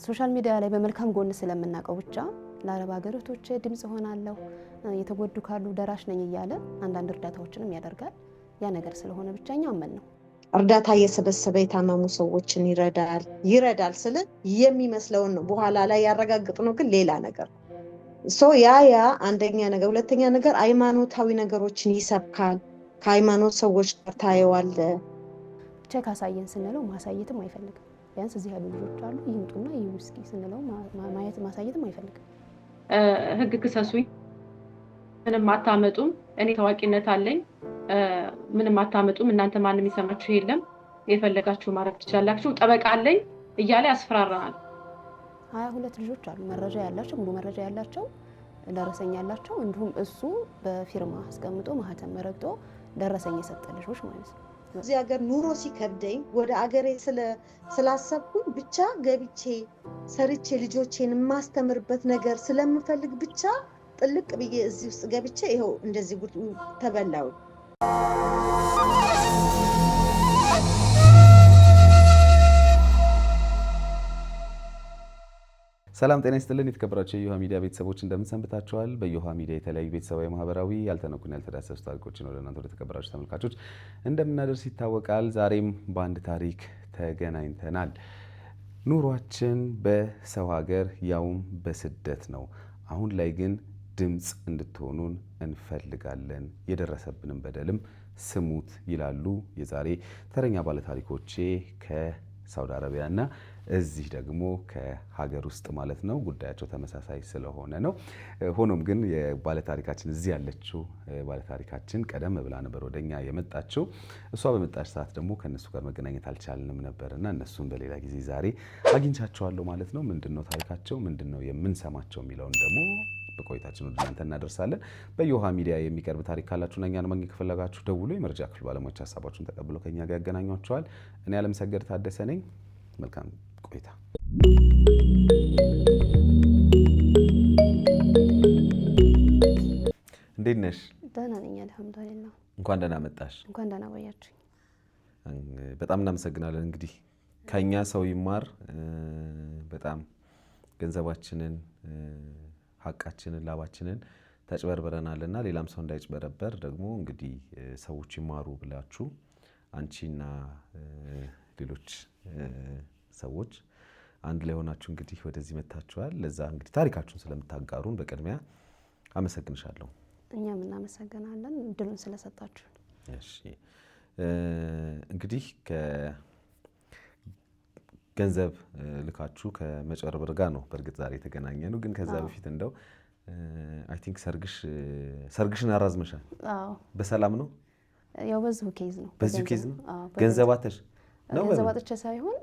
ሶሻል ሚዲያ ላይ በመልካም ጎን ስለምናቀው ብቻ ለአረብ ሀገራቶች ድምጽ ሆናለሁ የተጎዱ ካሉ ደራሽ ነኝ እያለ አንዳንድ እርዳታዎችንም ያደርጋል ያ ነገር ስለሆነ ብቻኛ አመን ነው እርዳታ የሰበሰበ የታመሙ ሰዎችን ይረዳል ስለ የሚመስለውን ነው በኋላ ላይ ያረጋግጥ ነው ግን ሌላ ነገር ያ አንደኛ ነገር ሁለተኛ ነገር ሃይማኖታዊ ነገሮችን ይሰብካል ከሃይማኖት ሰዎች ጋር ታየዋለ ቼክ አሳየን ስንለው ማሳየትም አይፈልግም ቢያንስ እዚህ ያሉ ልጆች አሉ ይምጡና ይውስኪ ስንለው ማየት ማሳየትም አይፈልግም ህግ ክሰሱኝ ምንም አታመጡም እኔ ታዋቂነት አለኝ ምንም አታመጡም እናንተ ማንንም ይሰማችሁ የለም የፈለጋችሁ ማረግ ትችላላችሁ ጠበቃ አለኝ እያለ ያስፈራራናል 22 ልጆች አሉ መረጃ ያላቸው ሙሉ መረጃ ያላቸው ደረሰኝ ያላቸው እንዲሁም እሱ በፊርማ አስቀምጦ ማህተም መረግጦ ደረሰኝ የሰጠ ልጆች ማለት ነው እዚህ ሀገር ኑሮ ሲከብደኝ ወደ አገሬ ስላሰብኩኝ ብቻ ገብቼ ሰርቼ ልጆቼን ማስተምርበት ነገር ስለምፈልግ ብቻ ጥልቅ ብዬ እዚህ ውስጥ ገብቼ ይሄው እንደዚህ ተበላው ሰላም ጤና ይስጥልን የተከበራችሁ የዮሃ ሚዲያ ቤተሰቦች እንደምን ሰንብታችኋል በዮሃ ሚዲያ የተለያዩ ቤተሰባዊ ማህበራዊ ያልተነኩን ያልተዳሰሱ ታሪኮችን ወደ እናንተ ወደ ተከበራችሁ ተመልካቾች እንደምናደርስ ይታወቃል ዛሬም በአንድ ታሪክ ተገናኝተናል ኑሯችን በሰው ሀገር ያውም በስደት ነው አሁን ላይ ግን ድምጽ እንድትሆኑን እንፈልጋለን የደረሰብንን በደልም ስሙት ይላሉ የዛሬ ተረኛ ባለ ታሪኮቼ ከሳውዲ አረቢያና እዚህ ደግሞ ከሀገር ውስጥ ማለት ነው ጉዳያቸው ተመሳሳይ ስለሆነ ነው ሆኖም ግን የባለ ታሪካችን እዚህ ያለችው ባለ ታሪካችን ቀደም ብላ ነበር ወደኛ የመጣችው እሷ በመጣች ሰዓት ደግሞ ከነሱ ጋር መገናኘት አልቻልንም ነበርና እነሱን በሌላ ጊዜ ዛሬ አግኝቻቸዋለሁ ማለት ነው ምንድነው ታሪካቸው ምንድነው የምንሰማቸው የሚለውን ደግሞ በቆይታችን ወደ እናንተ እናደርሳለን በዮሃ ሚዲያ የሚቀርብ ታሪክ ካላችሁና እኛን ማግኘት ከፈለጋችሁ ደውሉ የመረጃ ክፍል ባለሙያዎች ሐሳባችሁን ተቀብለው ከኛ ጋር ያገናኟቸዋል እኔ አለምሰገድ ታደሰ ነኝ መልካም ቆይታ እንዴት ነሽ ደህና ነኝ አልহামዱሊላህ እንኳን ደህና መጣሽ እንኳን ደህና ቆያችሁ በጣም እናመሰግናለን እንግዲህ ከኛ ሰው ይማር በጣም ገንዘባችንን ሐቃችንን ላባችንን ተጭበርበረናልና ሌላም ሰው እንዳይጭበረበር ደግሞ እንግዲህ ሰዎች ይማሩ ብላችሁ አንቺና ሌሎች ሰዎች አንድ ላይ ሆናችሁ እንግዲህ ወደዚህ መጣችኋል ለዛ እንግዲህ ታሪካችሁን ስለምታጋሩን በቅድሚያ አመሰግንሻለሁ እኛም እናመሰግናለን ድሉን ስለሰጣችሁ እሺ እንግዲህ ገንዘብ ልካችሁ ከመጨረብር ጋር ነው በርግጥ ዛሬ የተገናኘነው ግን ከዛ በፊት እንደው አይ ቲንክ ሰርግሽን አራዝመሻል አዎ በሰላም ነው ያው በዚሁ ኬዝ ነው በዚሁ ኬዝ ነው ገንዘባተሽ ነው ገንዘባተች ሳይሆን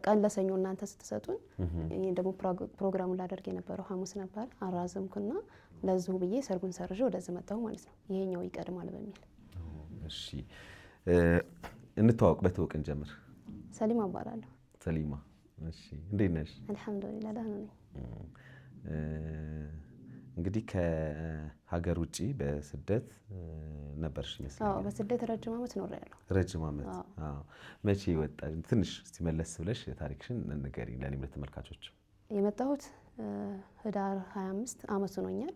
ቀን ለሰኞ እናንተ ስትሰጡን እኔ ደግሞ ፕሮግራሙን ላደርግ የነበረው ሐሙስ ነበር አራዝምኩና ለዚሁ ብዬ ሰርጉን ሰርዤ ወደዚህ መጣሁ ማለት ነው ይሄኛው ይቀድማል በሚል እሺ እንተዋወቅ በተወቅን ጀምር ሰሊማ እባላለሁ ሰሊማ እሺ እንዴት ነሽ አልহামዱሊላህ ደህና ነኝ እንግዲህ ከሀገር ውጪ በስደት ነበርሽ ይመስላል አዎ በስደት ረጅም ዓመት ኖሬያለሁ ረጅም ዓመት አዎ መቼ ወጣ ትንሽ እስቲ መለስ ብለሽ ታሪክሽን ንገሪኝ ለኔም ለተመልካቾች የመጣሁት ህዳር 25 ዓመት ሆኖኛል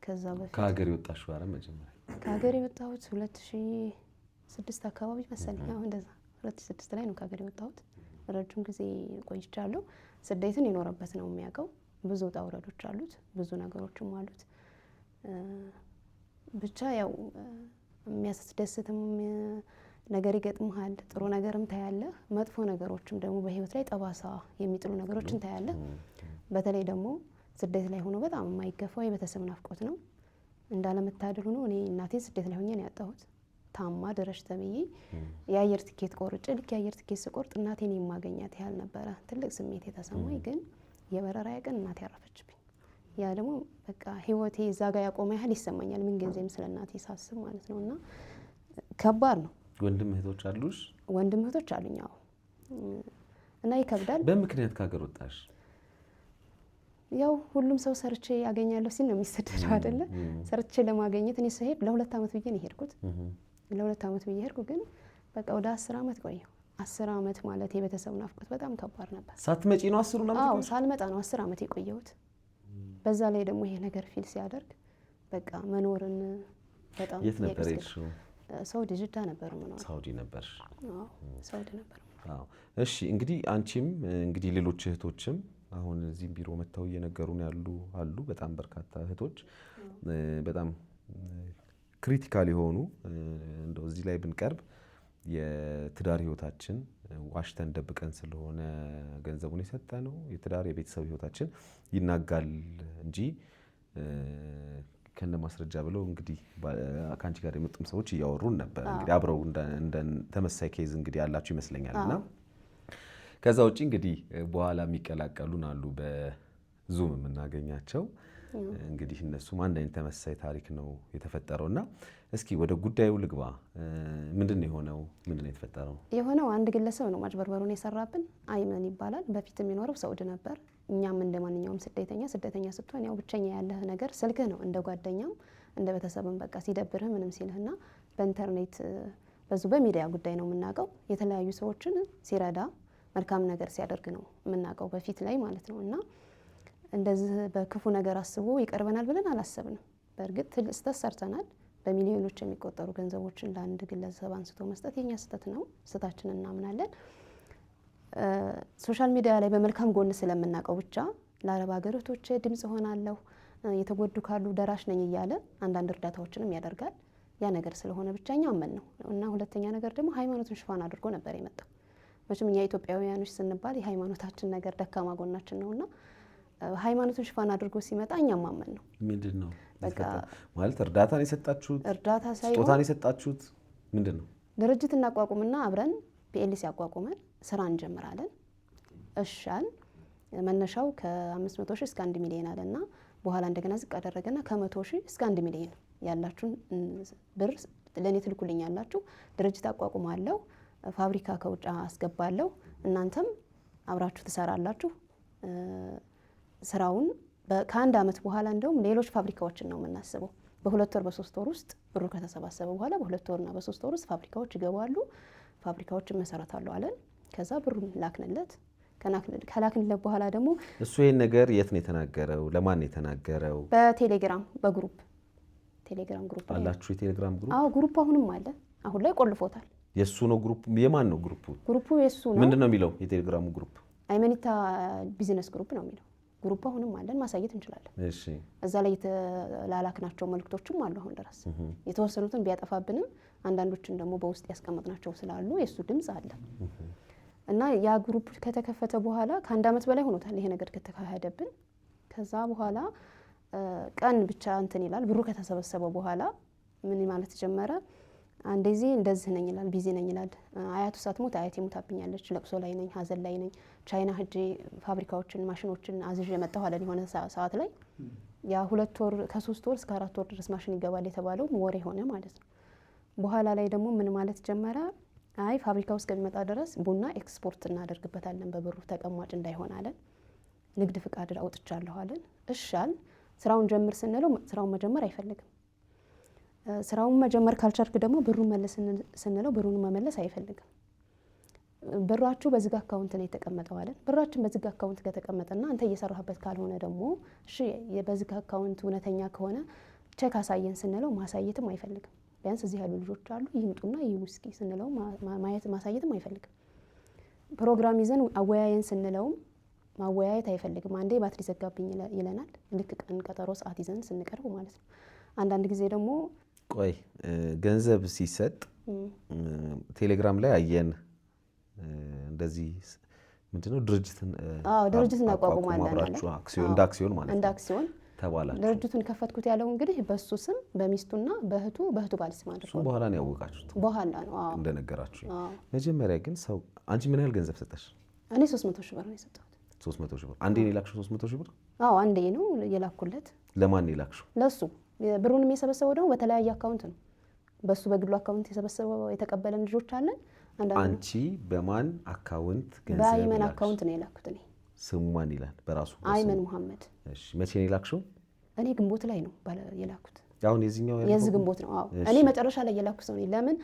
ከዛ በፊት ከሀገር የወጣሽው አረ መጀመሪያ ከሀገር የወጣሁት 2006 አካባቢ መሰለኝ አሁን እንደዛ 2006 ላይ ነው ከሀገር የወጣሁት ረጅም ጊዜ ቆይቻለሁ ስደትን ይኖርበት ነው የሚያውቀው ብዙ ጣውረዶች አሉት ብዙ ነገሮችም አሉት ብቻ ያው የሚያስደስትም ነገር ይገጥምሃል ጥሩ ነገርም ታያለህ መጥፎ ነገሮችም ደግሞ በህይወት ላይ ጠባሳ የሚጥሉ ነገሮችን ታያለህ በተለይ ደግሞ ስደት ላይ ሆኖ በጣም የማይገፋው የቤተሰብ ናፍቆት ነው እንዳለመታደል ሆኖ እኔ እናቴ ስደት ላይ ሆኜ ነው ያጣሁት ታማ ድረሽ ተብዬ የአየር ትኬት ቆርጬ ልክ የአየር ትኬት ስቆርጥ እናቴን የማገኛት ያህል ነበረ ትልቅ ስሜት የተሰማኝ ግን የበረራ ያቀን እናቴ ያረፈችብኝ ያ ደግሞ በቃ ህይወቴ እዛ ጋር ያቆመ ያህል ይሰማኛል ምን ጊዜም ስለናቴ ሳስብ ማለት ነውና ከባድ ነው ወንድም እህቶች አሉሽ ወንድም እህቶች አሉኝ አዎ እና ይከብዳል በምክንያት ካገር ወጣሽ ያው ሁሉም ሰው ሰርቼ ያገኛለሁ ሲል ነው የሚሰደደው አይደለ ሰርቼ ለማግኘት እኔ ስሄድ ለ2 አመት ብዬ ነው ሄድኩት ለ2 አመት ብዬ ሄድኩ ግን በቃ ወደ 10 አመት ቆየሁ 10 ዓመት ማለት የቤተሰብ ናፍቆት በጣም ከባድ ነበር። ሳትመጪ ነው 10 ዓመት? አዎ ሳልመጣ ነው 10 ዓመት የቆየሁት። በዛ ላይ ደግሞ ይሄ ነገር ፊል ሲያደርግ በቃ መኖርን በጣም የት ነበር የሄድሽው? ሳውዲ ጅዳ ነበር የምኖረው። ሳውዲ ነበር? አዎ ሳውዲ ነበር። አዎ እሺ። እንግዲህ አንቺም እንግዲህ ሌሎች እህቶችም አሁን እዚህም ቢሮ መጥተው እየነገሩን አሉ በጣም በርካታ እህቶች በጣም ክሪቲካል የሆኑ እንደው እዚህ ላይ ብንቀርብ የትዳር ህይወታችን ዋሽተን ደብቀን ስለሆነ ገንዘቡን የሰጠነው የትዳር የቤተሰብ ህይወታችን ይናጋል እንጂ ከነ ማስረጃ ብለው እንግዲህ ከአንቺ ጋር የመጡም ሰዎች እያወሩን ነበር። እንግዲህ አብረው እንደ ተመሳሳይ ኬዝ እንግዲህ ያላችሁ ይመስለኛልና ከዛ ውጪ እንግዲህ በኋላ የሚቀላቀሉን አሉ በዙም የምናገኛቸው። እንግዲህ እነሱም አንድ አይነት ተመሳሳይ ታሪክ ነው የተፈጠረውና እስኪ ወደ ጉዳዩ ልግባ። ምንድን ነው የሆነው? ምንድን ነው የተፈጠረው? የሆነው አንድ ግለሰብ ነው ማጭበርበሩን የሰራብን። አይመን ይባላል። በፊት የሚኖረው ሳውዲ ነበር። እኛም እንደማንኛውም ስደተኛ ስትሆን ያው ብቸኛ ያለህ ነገር ስልክህ ነው። እንደ ጓደኛም እንደ ቤተሰብም በቃ ሲደብርህ ምንም ሲልህና በኢንተርኔት በዙ በሚዲያ ጉዳይ ነው የምናውቀው። የተለያዩ ሰዎችን ሲረዳ መልካም ነገር ሲያደርግ ነው የምናውቀው በፊት ላይ ማለት ነው። እና እንደዚህ በክፉ ነገር አስቦ ይቀርበናል ብለን አላሰብንም። በእርግጥ ትልቅ ስህተት ሰርተናል። በሚሊዮኖች የሚቆጠሩ ገንዘቦችን ለአንድ ግለሰብ አንስቶ መስጠት የኛ ስህተት ነው። ስህተታችንን እናምናለን። ሶሻል ሚዲያ ላይ በመልካም ጎን ስለምናውቀው ብቻ ለአረብ ሀገር እህቶች ድምጽ ሆናለሁ፣ የተጎዱ ካሉ ደራሽ ነኝ እያለ አንዳንድ እርዳታዎችንም ያደርጋል። ያ ነገር ስለሆነ ብቻ እኛ አመን ነው። እና ሁለተኛ ነገር ደግሞ ሃይማኖትን ሽፋን አድርጎ ነበር የመጣው። መቼም እኛ ኢትዮጵያውያኖች ስንባል የሃይማኖታችን ነገር ደካማ ጎናችን ነውና ሃይማኖትን ሽፋን አድርጎ ሲመጣ እኛም አመን ነው። ምንድን ነው በቃ ማለት እርዳታን የሰጣችሁት? እርዳታ ሳይሆን ስጦታን የሰጣችሁት ምንድን ነው? ድርጅት እናቋቁምና አብረን ፒኤልሲ ያቋቁመን ስራ እንጀምራለን። እሻል መነሻው ከ500 ሺህ እስከ 1 ሚሊዮን አለና በኋላ እንደገና ዝቅ አደረገና ከ100 ሺህ እስከ 1 ሚሊዮን ያላችሁን ብር ለኔ ትልኩልኝ ያላችሁ ድርጅት አቋቁማለሁ፣ ፋብሪካ ከውጭ አስገባለሁ፣ እናንተም አብራችሁ ትሰራላችሁ። ስራውን ከአንድ አመት በኋላ እንደውም ሌሎች ፋብሪካዎችን ነው የምናስበው። በ2 ወር በ3 ወር ውስጥ ብሩ ከተሰባሰበ በኋላ በ2 ወርና በ3 ወር ውስጥ ፋብሪካዎች ይገባሉ፣ ፋብሪካዎችን መሰረታሉ አለን። ከዛ ብሩን ላክንለት። ከላክንለት በኋላ ደግሞ እሱ ይሄን ነገር የት ነው የተናገረው? ለማን ነው የተናገረው? በቴሌግራም በግሩፕ ቴሌግራም ግሩፕ አላችሁ? የቴሌግራም ግሩፕ? አዎ ግሩፕ አሁንም አለ። አሁን ላይ ቆልፎታል። የሱ ነው ግሩፕ? የማን ነው ግሩፑ? ግሩፑ የሱ ነው። ምንድነው የሚለው የቴሌግራሙ ግሩፕ? አይመኒታ ቢዝነስ ግሩፕ ነው የሚለው። ግሩፕ አሁንም አለን፣ ማሳየት እንችላለን። እሺ። እዛ ላይ የተላላክናቸው መልእክቶችም አሉ አሁን ድረስ። የተወሰኑትን ቢያጠፋብንም አንዳንዶችን ደግሞ በውስጥ ያስቀመጥናቸው ስላሉ የሱ ድምጽ አለ። እና ያ ግሩፕ ከተከፈተ በኋላ ከአንድ አመት በላይ ሆኖታል ይሄ ነገር ከተካሄደብን። ከዛ በኋላ ቀን ብቻ እንትን ይላል። ብሩ ከተሰበሰበ በኋላ ምን ማለት ጀመረ? እንደዚህ እንደዚህ ነኝ ይላል፣ ቢዚ ነኝ ይላል። አያቱ ሳትሞት አያቴ ሞታብኛለች፣ ለቅሶ ላይ ነኝ፣ ሀዘን ላይ ነኝ፣ ቻይና ሄጄ ፋብሪካዎችን ማሽኖችን አዝዤ መጣሁ አለን የሆነ ሰዓት ላይ። ያ 2 ወር ከ3 ወር እስከ 4 ወር ድረስ ማሽን ይገባል የተባለው ወሬ ሆነ ማለት ነው። በኋላ ላይ ደግሞ ምን ማለት ጀመረ? አይ ፋብሪካው እስከሚመጣ ድረስ ቡና ኤክስፖርት እናደርግበታለን በብሩ ተቀማጭ እንዳይሆን አለን። ንግድ ፍቃድ አውጥቻለሁ አለን። እሻል ስራውን ጀምር ስንለው ስራውን መጀመር አይፈልግም። ስራውን መጀመር ካልቻልክ ደግሞ ብሩን መለስ ስንለው ብሩን መመለስ አይፈልግም። ብራችሁ በዝግ አካውንት ነው የተቀመጠው አለን። ብራችን በዝግ አካውንት ከተቀመጠና አንተ እየሰራህበት ካልሆነ ደግሞ እሺ በዝግ አካውንት እውነተኛ ከሆነ ቼክ አሳየን ስንለው ማሳየትም አይፈልግም። ቢያንስ እዚህ ያሉ ልጆች አሉ ይምጡና ይውስኪ ስንለው ማየት ማሳየትም አይፈልግም። ፕሮግራም ይዘን አወያየን ስንለውም ማወያየት አይፈልግም። አንዴ ባትሪ ዘጋብኝ ይለናል። ልክ ቀን ቀጠሮ ሰዓት ይዘን ስንቀርብ ማለት ነው። አንዳንድ ጊዜ ደግሞ ቆይ ገንዘብ ሲሰጥ ቴሌግራም ላይ አየን እንደዚህ ምንድነው ድርጅትን እናቋቁማለን አብራችሁ አክሲዮን እንደ አክሲዮን ማለት ነው እንደ አክሲዮን ተባላችሁ። ድርጅቱን ከፈትኩት ያለው እንግዲህ በሱ ስም በሚስቱና በእህቱ ባል ስም አድርጎ እሱ በኋላ ነው ያወቃችሁት? በኋላ ነው እንደነገራችሁ። መጀመሪያ ግን ሰው አንቺ ምን ያህል ገንዘብ ሰጠሽ? እኔ 300 ሺህ ብር ነው የሰጠሁት። 300 ሺህ ብር አንዴ ነው የላክሽው? 300 ሺህ ብር? አዎ አንዴ ነው የላኩለት። ለማን ነው የላክሽው? ለሱ። ብሩንም የሰበሰበው ደግሞ በተለያየ አካውንት ነው። በሱ በግሉ አካውንት የሰበሰበው የተቀበለን ልጆች አለን። አንቺ በማን አካውንት ገንዘብ? በአይመን አካውንት ነው የላኩት እኔ። ስሙ ማን ይላል? በራሱ አይመን መሐመድ። እሺ መቼ ነው የላክሽው? እኔ ግንቦት ላይ ነው የላኩት። አሁን የዚህ ግንቦት ነው። አዎ እኔ መጨረሻ ላይ የላኩ ሰው ነኝ። ለምን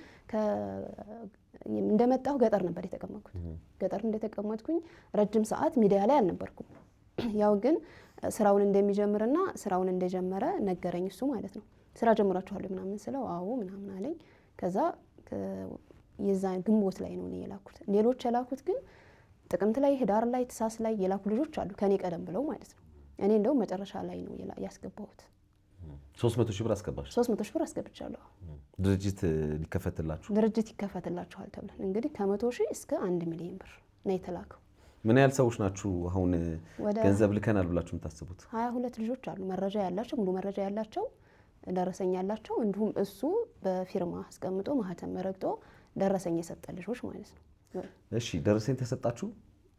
እንደመጣሁ ገጠር ነበር የተቀመጥኩት። ገጠር እንደተቀመጥኩኝ ረጅም ሰዓት ሚዲያ ላይ አልነበርኩም። ያው ግን ስራውን እንደሚጀምርና ስራውን እንደጀመረ ነገረኝ እሱ ማለት ነው። ስራ ጀምራችኋል ምናምን ስለው አዎ ምናምን አለኝ። ከዛ የዛ ግንቦት ላይ ነው እኔ የላኩት። ሌሎች የላኩት ግን ጥቅምት ላይ፣ ህዳር ላይ፣ ታህሳስ ላይ የላኩ ልጆች አሉ ከኔ ቀደም ብለው ማለት ነው። እኔ እንደውም መጨረሻ ላይ ነው ያስገባሁት። 300 ሺህ ብር አስገባሽ? 300 ሺህ ብር አስገብቻለሁ። ድርጅት ይከፈትላችኋል ተብለን እንግዲህ ከ100 ሺህ እስከ 1 ሚሊዮን ብር ነው የተላከው። ምን ያህል ሰዎች ናችሁ አሁን ገንዘብ ልከናል ብላችሁ የምታስቡት? 22 ልጆች አሉ መረጃ ያላቸው፣ ሙሉ መረጃ ያላቸው፣ ደረሰኝ ያላቸው፣ እንዲሁም እሱ በፊርማ አስቀምጦ ማህተም ረግጦ ደረሰኝ የሰጠ ልጆች ማለት ነው። እሺ ደረሰኝ ተሰጣችሁ?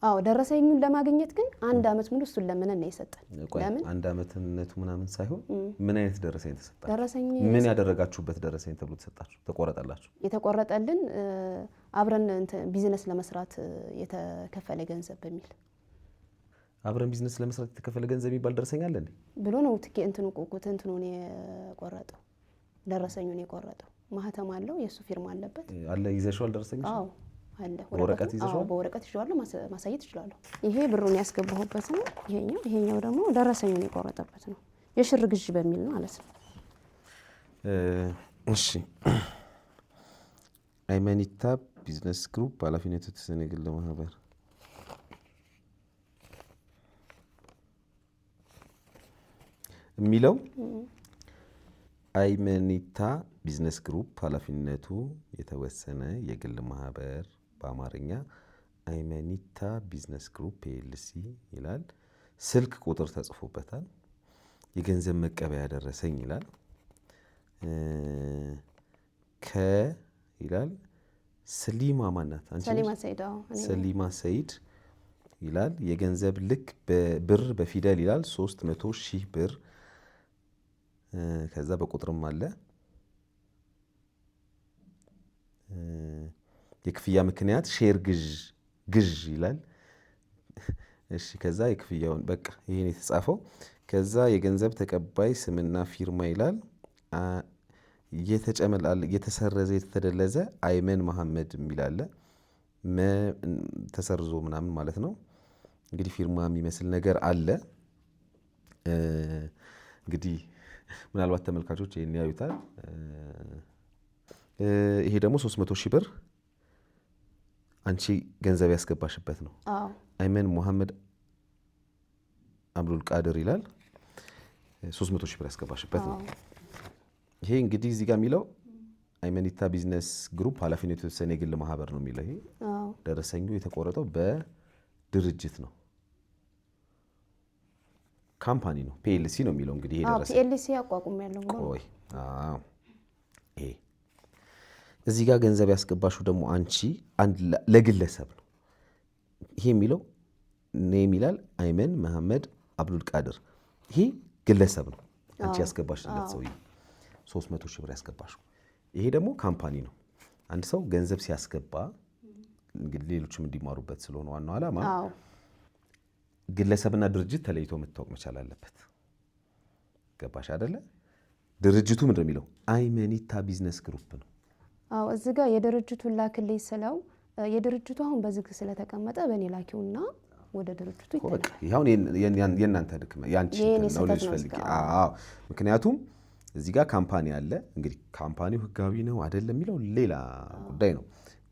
አዎ ደረሰኙን ለማግኘት ግን 1 አመት ሙሉ እሱን ለምነን ነው የሰጠን። ለምን 1 አመትነቱ ምናምን ሳይሆን ምን አይነት ደረሰኝ ተሰጣችሁ? ደረሰኝ ምን ያደረጋችሁበት ደረሰኝ ተብሎ ተሰጣችሁ? ተቆረጠላችሁ? የተቆረጠልን አብረን ቢዝነስ ለመስራት የተከፈለ ገንዘብ በሚል አብረን ቢዝነስ ለመስራት የተከፈለ ገንዘብ የሚባል ደረሰኝ አለ እንዴ ብሎ ነው እንትኑን የቆረጠው። ደረሰኙን የቆረጠው ማህተም አለው፣ የሱ ፊርማ አለበት። አለ ይዘሽዋል ደረሰኝ? አዎ አለ። ወረቀት ይዘሽዋል? በወረቀት ይዤዋለሁ፣ ማሳየት እችላለሁ። ይሄ ብሩን ያስገባሁበት ነው። ይሄኛው ደግሞ ደረሰኙን የቆረጠበት ነው። የሽር ግዥ በሚል ነው ማለት ነው። እሺ አይመኒታ ቢዝነስ ግሩፕ ኃላፊነቱ የተወሰነ የግል ማህበር የሚለው አይመኒታ ቢዝነስ ግሩፕ ኃላፊነቱ የተወሰነ የግል ማህበር በአማርኛ አይመኒታ ቢዝነስ ግሩፕ ፒኤልሲ ይላል። ስልክ ቁጥር ተጽፎበታል። የገንዘብ መቀበያ ደረሰኝ ይላል። ይላል ሰሊማ ማናት? ሰሊማ ሰይድ ይላል። የገንዘብ ልክ በብር በፊደል ይላል 300 ሺህ ብር። ከዛ በቁጥርም አለ። የክፍያ ምክንያት ሼር ግዥ ይላል። እሺ ከዛ የክፍያውን በቃ ይሄን የተጻፈው። ከዛ የገንዘብ ተቀባይ ስምና ፊርማ ይላል። የተሰረዘ የተደለዘ አይመን መሐመድ የሚል አለ። ተሰርዞ ምናምን ማለት ነው። እንግዲህ ፊርማ የሚመስል ነገር አለ። እንግዲህ ምናልባት ተመልካቾች ይሄን ያዩታል። ይሄ ደግሞ 300 ሺህ ብር አንቺ ገንዘብ ያስገባሽበት ነው። አይመን መሐመድ አብዱል ቃድር ይላል። 300 ሺህ ብር ያስገባሽበት ነው። ይሄ እንግዲህ እዚህ ጋር የሚለው አይመኒታ ቢዝነስ ግሩፕ ኃላፊነቱ የተወሰነ የግል ማህበር ነው የሚለው። ይሄ ደረሰኙ የተቆረጠው በድርጅት ነው፣ ካምፓኒ ነው፣ ፒኤልሲ ነው የሚለው። እንግዲህ ይሄ ደረሰኝ ፒኤልሲ አቋቁም ያለው ነው። ይሄ እዚህ ጋር ገንዘብ ያስገባሽው ደግሞ አንቺ ለግለሰብ ነው። ይሄ የሚለው ኔም ይላል አይመን መሐመድ አብዱል ቃድር። ይሄ ግለሰብ ነው፣ አንቺ ያስገባሽለት ሰውዬ 300 ሺህ ብር ያስገባሽው። ይሄ ደግሞ ካምፓኒ ነው። አንድ ሰው ገንዘብ ሲያስገባ እንግዲህ ሌሎችም እንዲማሩበት ስለሆነ ዋናው ዓላማ ግለሰብና ድርጅት ተለይቶ መታወቅ መቻል አለበት። ገባሽ አይደለ? ድርጅቱ ምንድን ነው የሚለው? አይመኒታ ቢዝነስ ግሩፕ ነው። አዎ እዚህ ጋር የድርጅቱን ላክልኝ ስለው የድርጅቱ አሁን በዝግ ስለተቀመጠ በእኔ ላኪውና ወደ ድርጅቱ ይተላል። ይሁን የእናንተ ድክመ ያንቺ ነው ልጅ ፈልጊ። አዎ ምክንያቱም እዚህ ጋር ካምፓኒ አለ። እንግዲህ ካምፓኒው ህጋዊ ነው አይደለም የሚለው ሌላ ጉዳይ ነው።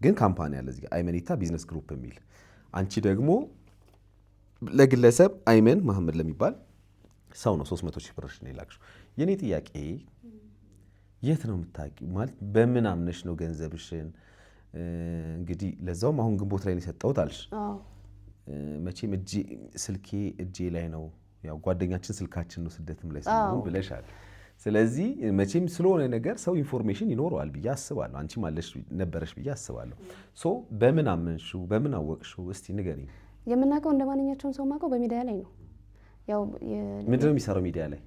ግን ካምፓኒ አለ እዚህ ጋር አይመኒታ ቢዝነስ ግሩፕ የሚል። አንቺ ደግሞ ለግለሰብ አይመን መሐመድ ለሚባል ሰው ነው 300 ሺህ ብርሽ ነው የላክሽው። የኔ ጥያቄ የት ነው የምታውቂው? ማለት በምን አምነሽ ነው ገንዘብሽን? እንግዲህ ለዛውም አሁን ግንቦት ላይ ነው የሰጠሁት አልሽ። መቼም ስልኬ እጄ ላይ ነው፣ ያው ጓደኛችን ስልካችን ነው ስደትም ላይ ስለሆነ ብለሻል። ስለዚህ መቼም ስለሆነ ነገር ሰው ኢንፎርሜሽን ይኖረዋል ብዬ አስባለሁ። አንቺም አለሽ ነበረሽ ብዬ አስባለሁ። ሶ በምን አመንሽው? በምን አወቅሽው? እስቲ ንገሪኝ። የምናውቀው እንደማንኛቸውም ሰው ማውቀው በሚዲያ ላይ ነው። ያው ምንድን ነው የሚሰራው ሚዲያ ላይ?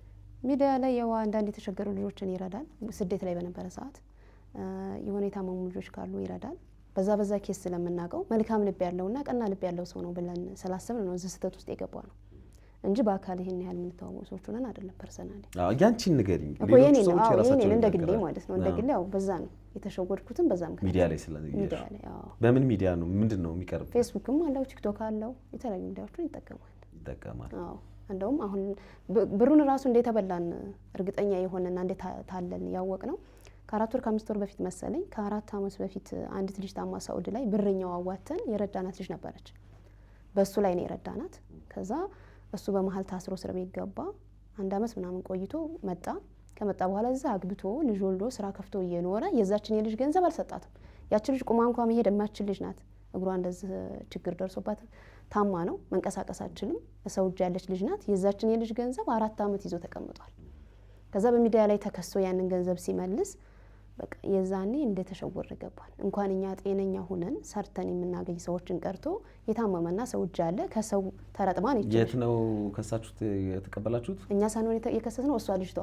ሚዲያ ላይ ያው አንዳንድ የተቸገሩ ልጆችን ይረዳል። ስደት ላይ በነበረ ሰዓት የሆነ የታመሙ ልጆች ካሉ ይረዳል። በዛ ኬስ ስለምናውቀው መልካም ልብ ያለውና ቀና ልብ ያለው ሰው ነው ብለን ስላሰብን ነው እዚህ ስህተት ውስጥ የገባ ነው እንጂ በአካል ይሄን ያህል የምንተዋወቅ ሰዎች ሆነን አይደለም። ፐርሰናሊ ያንቺን ንገሪኝ። ሌሎች ሰዎች የራሳቸው እንደ ግሌ ማለት ነው። እንደ ግሌ ያው በዛ ነው የተሸወድኩትም በዛም ሚዲያ ላይ ሚዲያ ላይ በምን ሚዲያ ነው ምንድነው የሚቀርብ? ፌስቡክም አለው ቲክቶክ አለው የተለያዩ ሚዲያዎችን ይጠቀማል። አዎ እንደውም አሁን ብሩን ራሱ እንደተበላን እርግጠኛ የሆነና እንደ ታለን ያወቅ ነው። ከ4 ወር ከ5 ወር በፊት መሰለኝ ከ4 ዓመት በፊት አንዲት ልጅ ታማ ሳውዲ ላይ ብርኛው አዋተን የረዳናት ልጅ ነበረች። በሱ ላይ ነው የረዳናት። ከዛ እሱ በመሃል ታስሮ እስር ቤት ገባ። 1 ዓመት ምናምን ቆይቶ መጣ። ከመጣ በኋላ እዛ አግብቶ ልጅ ወልዶ ስራ ከፍቶ እየኖረ የዛችን የልጅ ገንዘብ አልሰጣትም። ያቺ ልጅ ቁማ እንኳን መሄድ የማትችል ልጅ ናት። እግሯ እንደዚህ ችግር ደርሶባት ታማ ነው መንቀሳቀስ አትችልም። ሰው እጅ ያለች ልጅ ናት። የዛችን የልጅ ገንዘብ 4 ዓመት ይዞ ተቀምጧል። ከዛ በሚዲያ ላይ ተከሶ ያንን ገንዘብ ሲመልስ በቃ የዛኔ እንደተሸወረ ገባን። እንኳን እኛ ጤነኛ ሆነን ሰርተን የምናገኝ ሰዎችን ቀርቶ የታመመና ሰው እጅ ያለ ከሰው ተረጥማን ይችላል። የት ነው ከሳችሁት የተቀበላችሁት? እኛ ሳንሆን የከሰስነው እሷ ልጅቷ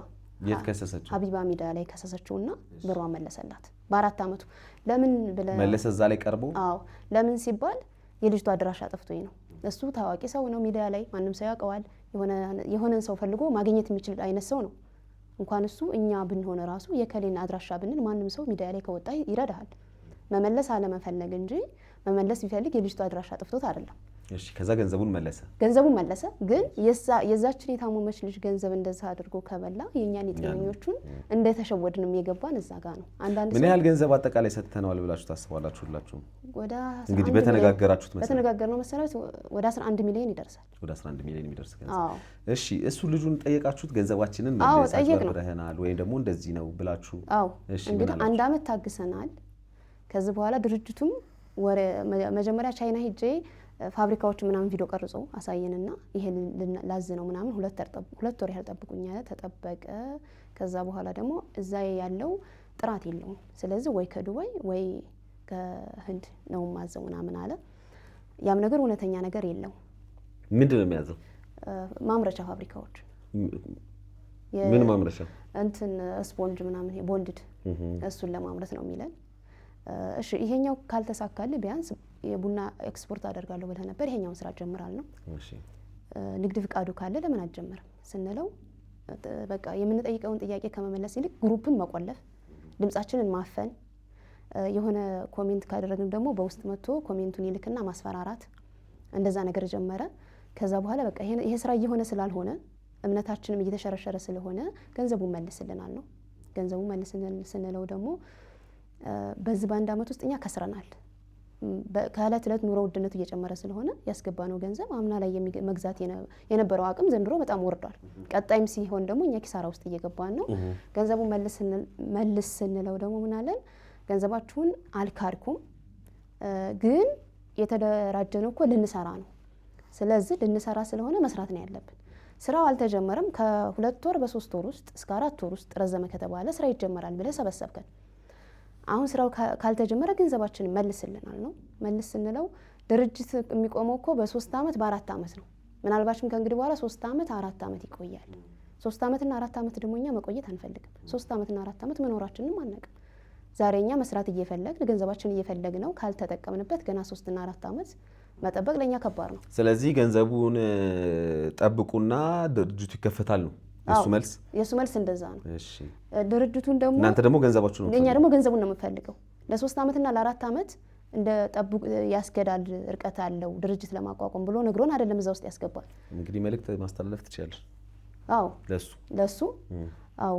የት ከሰሰችው? ሀቢባ ሚዲያ ላይ ከሰሰችውና ብሯ መለሰላት በ4 ዓመቱ። ለምን ብለ መለሰ እዛ ላይ ቀርቦ? አዎ ለምን ሲባል የልጅቷ አድራሻ ጠፍቶኝ ነው። እሱ ታዋቂ ሰው ነው፣ ሚዲያ ላይ ማንም ሰው ያውቀዋል። የሆነን ሰው ፈልጎ ማግኘት የሚችል አይነት ሰው ነው። እንኳን እሱ እኛ ብንሆነ ራሱ የከሌን አድራሻ ብንል ማንም ሰው ሚዲያ ላይ ከወጣ ይረዳሃል። መመለስ አለመፈለግ እንጂ መመለስ ቢፈልግ የልጅቷ አድራሻ ጠፍቶት አይደለም። እሺ ከዛ ገንዘቡን መለሰ። ግን የዛችን የታመመች ልጅ ገንዘብ እንደዛ አድርጎ ከበላ የኛን የጤነኞቹን እንደተሸወድንም የገባን እዛ ጋር ነው። አንዳንድ ምን ያህል ገንዘብ አጠቃላይ ሰጥተናል ብላችሁ ታስባላችሁ? ሁላችሁ ወደ እንግዲህ በተነጋገርነው መሰረት ወደ 11 ሚሊዮን ይደርሳል። ወደ 11 ሚሊዮን የሚደርስ ገንዘብ። እሺ እሱ ልጁን ጠየቃችሁት? ገንዘባችንን መልሰናል ብለህናል ወይ ደግሞ እንደዚህ ነው ብላችሁ? አዎ እንግዲህ 1 ዓመት ታግሰናል። ከዚህ በኋላ ድርጅቱም መጀመሪያ ቻይና ሄጄ ፋብሪካዎች ምናምን ቪዲዮ ቀርጾ አሳየንና ይሄን ላዝ ነው ምናምን 2 ወር ያህል ጠብቁኝ አለ። ተጠበቀ። ከዛ በኋላ ደግሞ እዛ ያለው ጥራት የለውም፣ ስለዚህ ወይ ከዱባይ ወይ ከህንድ ነው ማዘው ምናምን አለ። ያም ነገር እውነተኛ ነገር የለው። ምንድን ነው የሚያዘው? ማምረቻ ፋብሪካዎች። ምን ማምረቻ? እንትን ስፖንጅ ምናምን ቦንድድ እሱን ለማምረት ነው የሚለን። እሺ ይሄኛው ካልተሳካልህ ቢያንስ የቡና ኤክስፖርት አደርጋለሁ ብለህ ነበር፣ ይሄኛውን ስራ ጀምራል ነው። እሺ ንግድ ፍቃዱ ካለ ለምን አትጀምርም ስንለው በቃ የምንጠይቀውን ጥያቄ ከመመለስ ይልቅ ግሩፕን መቆለፍ፣ ድምጻችንን ማፈን፣ የሆነ ኮሜንት ካደረግን ደግሞ በውስጥ መጥቶ ኮሜንቱን ይልክና ማስፈራራት፣ እንደዛ ነገር ጀመረ። ከዛ በኋላ በቃ ይሄ ስራ እየሆነ ስላልሆነ እምነታችንም እየተሸረሸረ ስለሆነ ገንዘቡን መልስልናል ነው። ገንዘቡን መልስልን ስንለው ደግሞ በዚህ በ1 ዓመት ውስጥ እኛ ከስረናል። ከእለት እለት ኑሮ ውድነቱ እየጨመረ ስለሆነ ያስገባነው ገንዘብ አምና ላይ መግዛት የነበረው አቅም ዘንድሮ በጣም ወርዷል። ቀጣይም ሲሆን ደግሞ እኛ ኪሳራ ውስጥ እየገባን ነው። ገንዘቡን መልስ ስንለው ደግሞ ምን አለን? ገንዘባችሁን አልካድኩም፣ ግን የተደራጀነው እኮ ልንሰራ ነው። ስለዚህ ልንሰራ ስለሆነ መስራት ነው ያለብን። ስራው አልተጀመረም። ከ2 ወር በ3 ወር ውስጥ እስከ 4 ወር ውስጥ ረዘመ ከተባለ ስራ ይጀመራል ብለህ ሰበሰብከን። አሁን ስራው ካልተጀመረ ገንዘባችንን መልስልናል ነው። መልስ ስንለው ድርጅት የሚቆመው እኮ በ3 ዓመት በ4 ዓመት ነው። ምናልባችም ከእንግዲህ በኋላ 3 ዓመት 4 ዓመት ይቆያል። 3 ዓመትና 4 ዓመት ደግሞ እኛ መቆየት አንፈልግም። 3 ዓመትና 4 ዓመት መኖራችንንም አናውቅም። ዛሬ እኛ መስራት እየፈለግን ገንዘባችንን እየፈለግ ነው። ካልተጠቀምንበት ገና 3 እና 4 ዓመት መጠበቅ ለኛ ከባድ ነው። ስለዚህ ገንዘቡን ጠብቁና ድርጅቱ ይከፈታል ነው የሱ መልስ እንደዛ ነው። እሺ ድርጅቱን ደግሞ እናንተ ደግሞ ገንዘባችሁን ነው እኛ ደግሞ ገንዘቡን ነው የምንፈልገው። ለ3 ዓመትና ለ4 ዓመት እንደ ጠብቁ ያስገዳል ርቀት አለው ድርጅት ለማቋቋም ብሎ ነግሮን አይደለም እዛ ውስጥ ያስገባል። እንግዲህ መልእክት ማስተላለፍ ትችላለሽ? አዎ ለሱ አዎ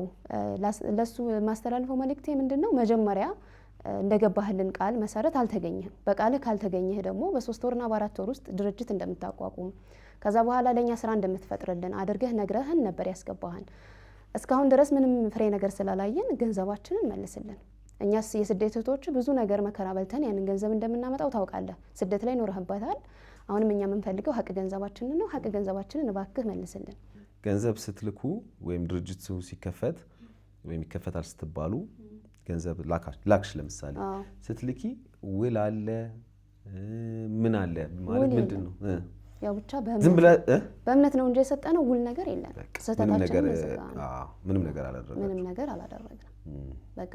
ለሱ ማስተላለፈው መልእክቴ ምንድነው? መጀመሪያ እንደገባህልን ቃል መሰረት አልተገኘህም። በቃልህ ካልተገኘህ ደግሞ በ3 ወርና በ4 ወር ውስጥ ድርጅት እንደምታቋቁም ከዛ በኋላ ለኛ ስራ እንደምትፈጥርልን አድርገህ ነግረህን ነበር ያስገባህን። እስካሁን ድረስ ምንም ፍሬ ነገር ስላላየን ገንዘባችንን መልስልን። እኛስ የስደት እህቶች ብዙ ነገር መከራ በልተን ያንን ገንዘብ እንደምናመጣው ታውቃለህ። ስደት ላይ ኖረህበታል። አሁንም እኛ የምንፈልገው ሀቅ ገንዘባችንን ነው። ሀቅ ገንዘባችንን እባክህ መልስልን። ገንዘብ ስትልኩ ወይም ድርጅቱ ሲከፈት ወይም ይከፈታል ስትባሉ ገንዘብ ላክሽ ለምሳሌ ስትልኪ ውል አለ ምን አለ ማለት ምንድን ነው? ያው ብቻ በእምነት ነው እንጂ የሰጠነው ውል ነገር የለም። ስህተታችንን ምንም ነገር አላደረግንም። በቃ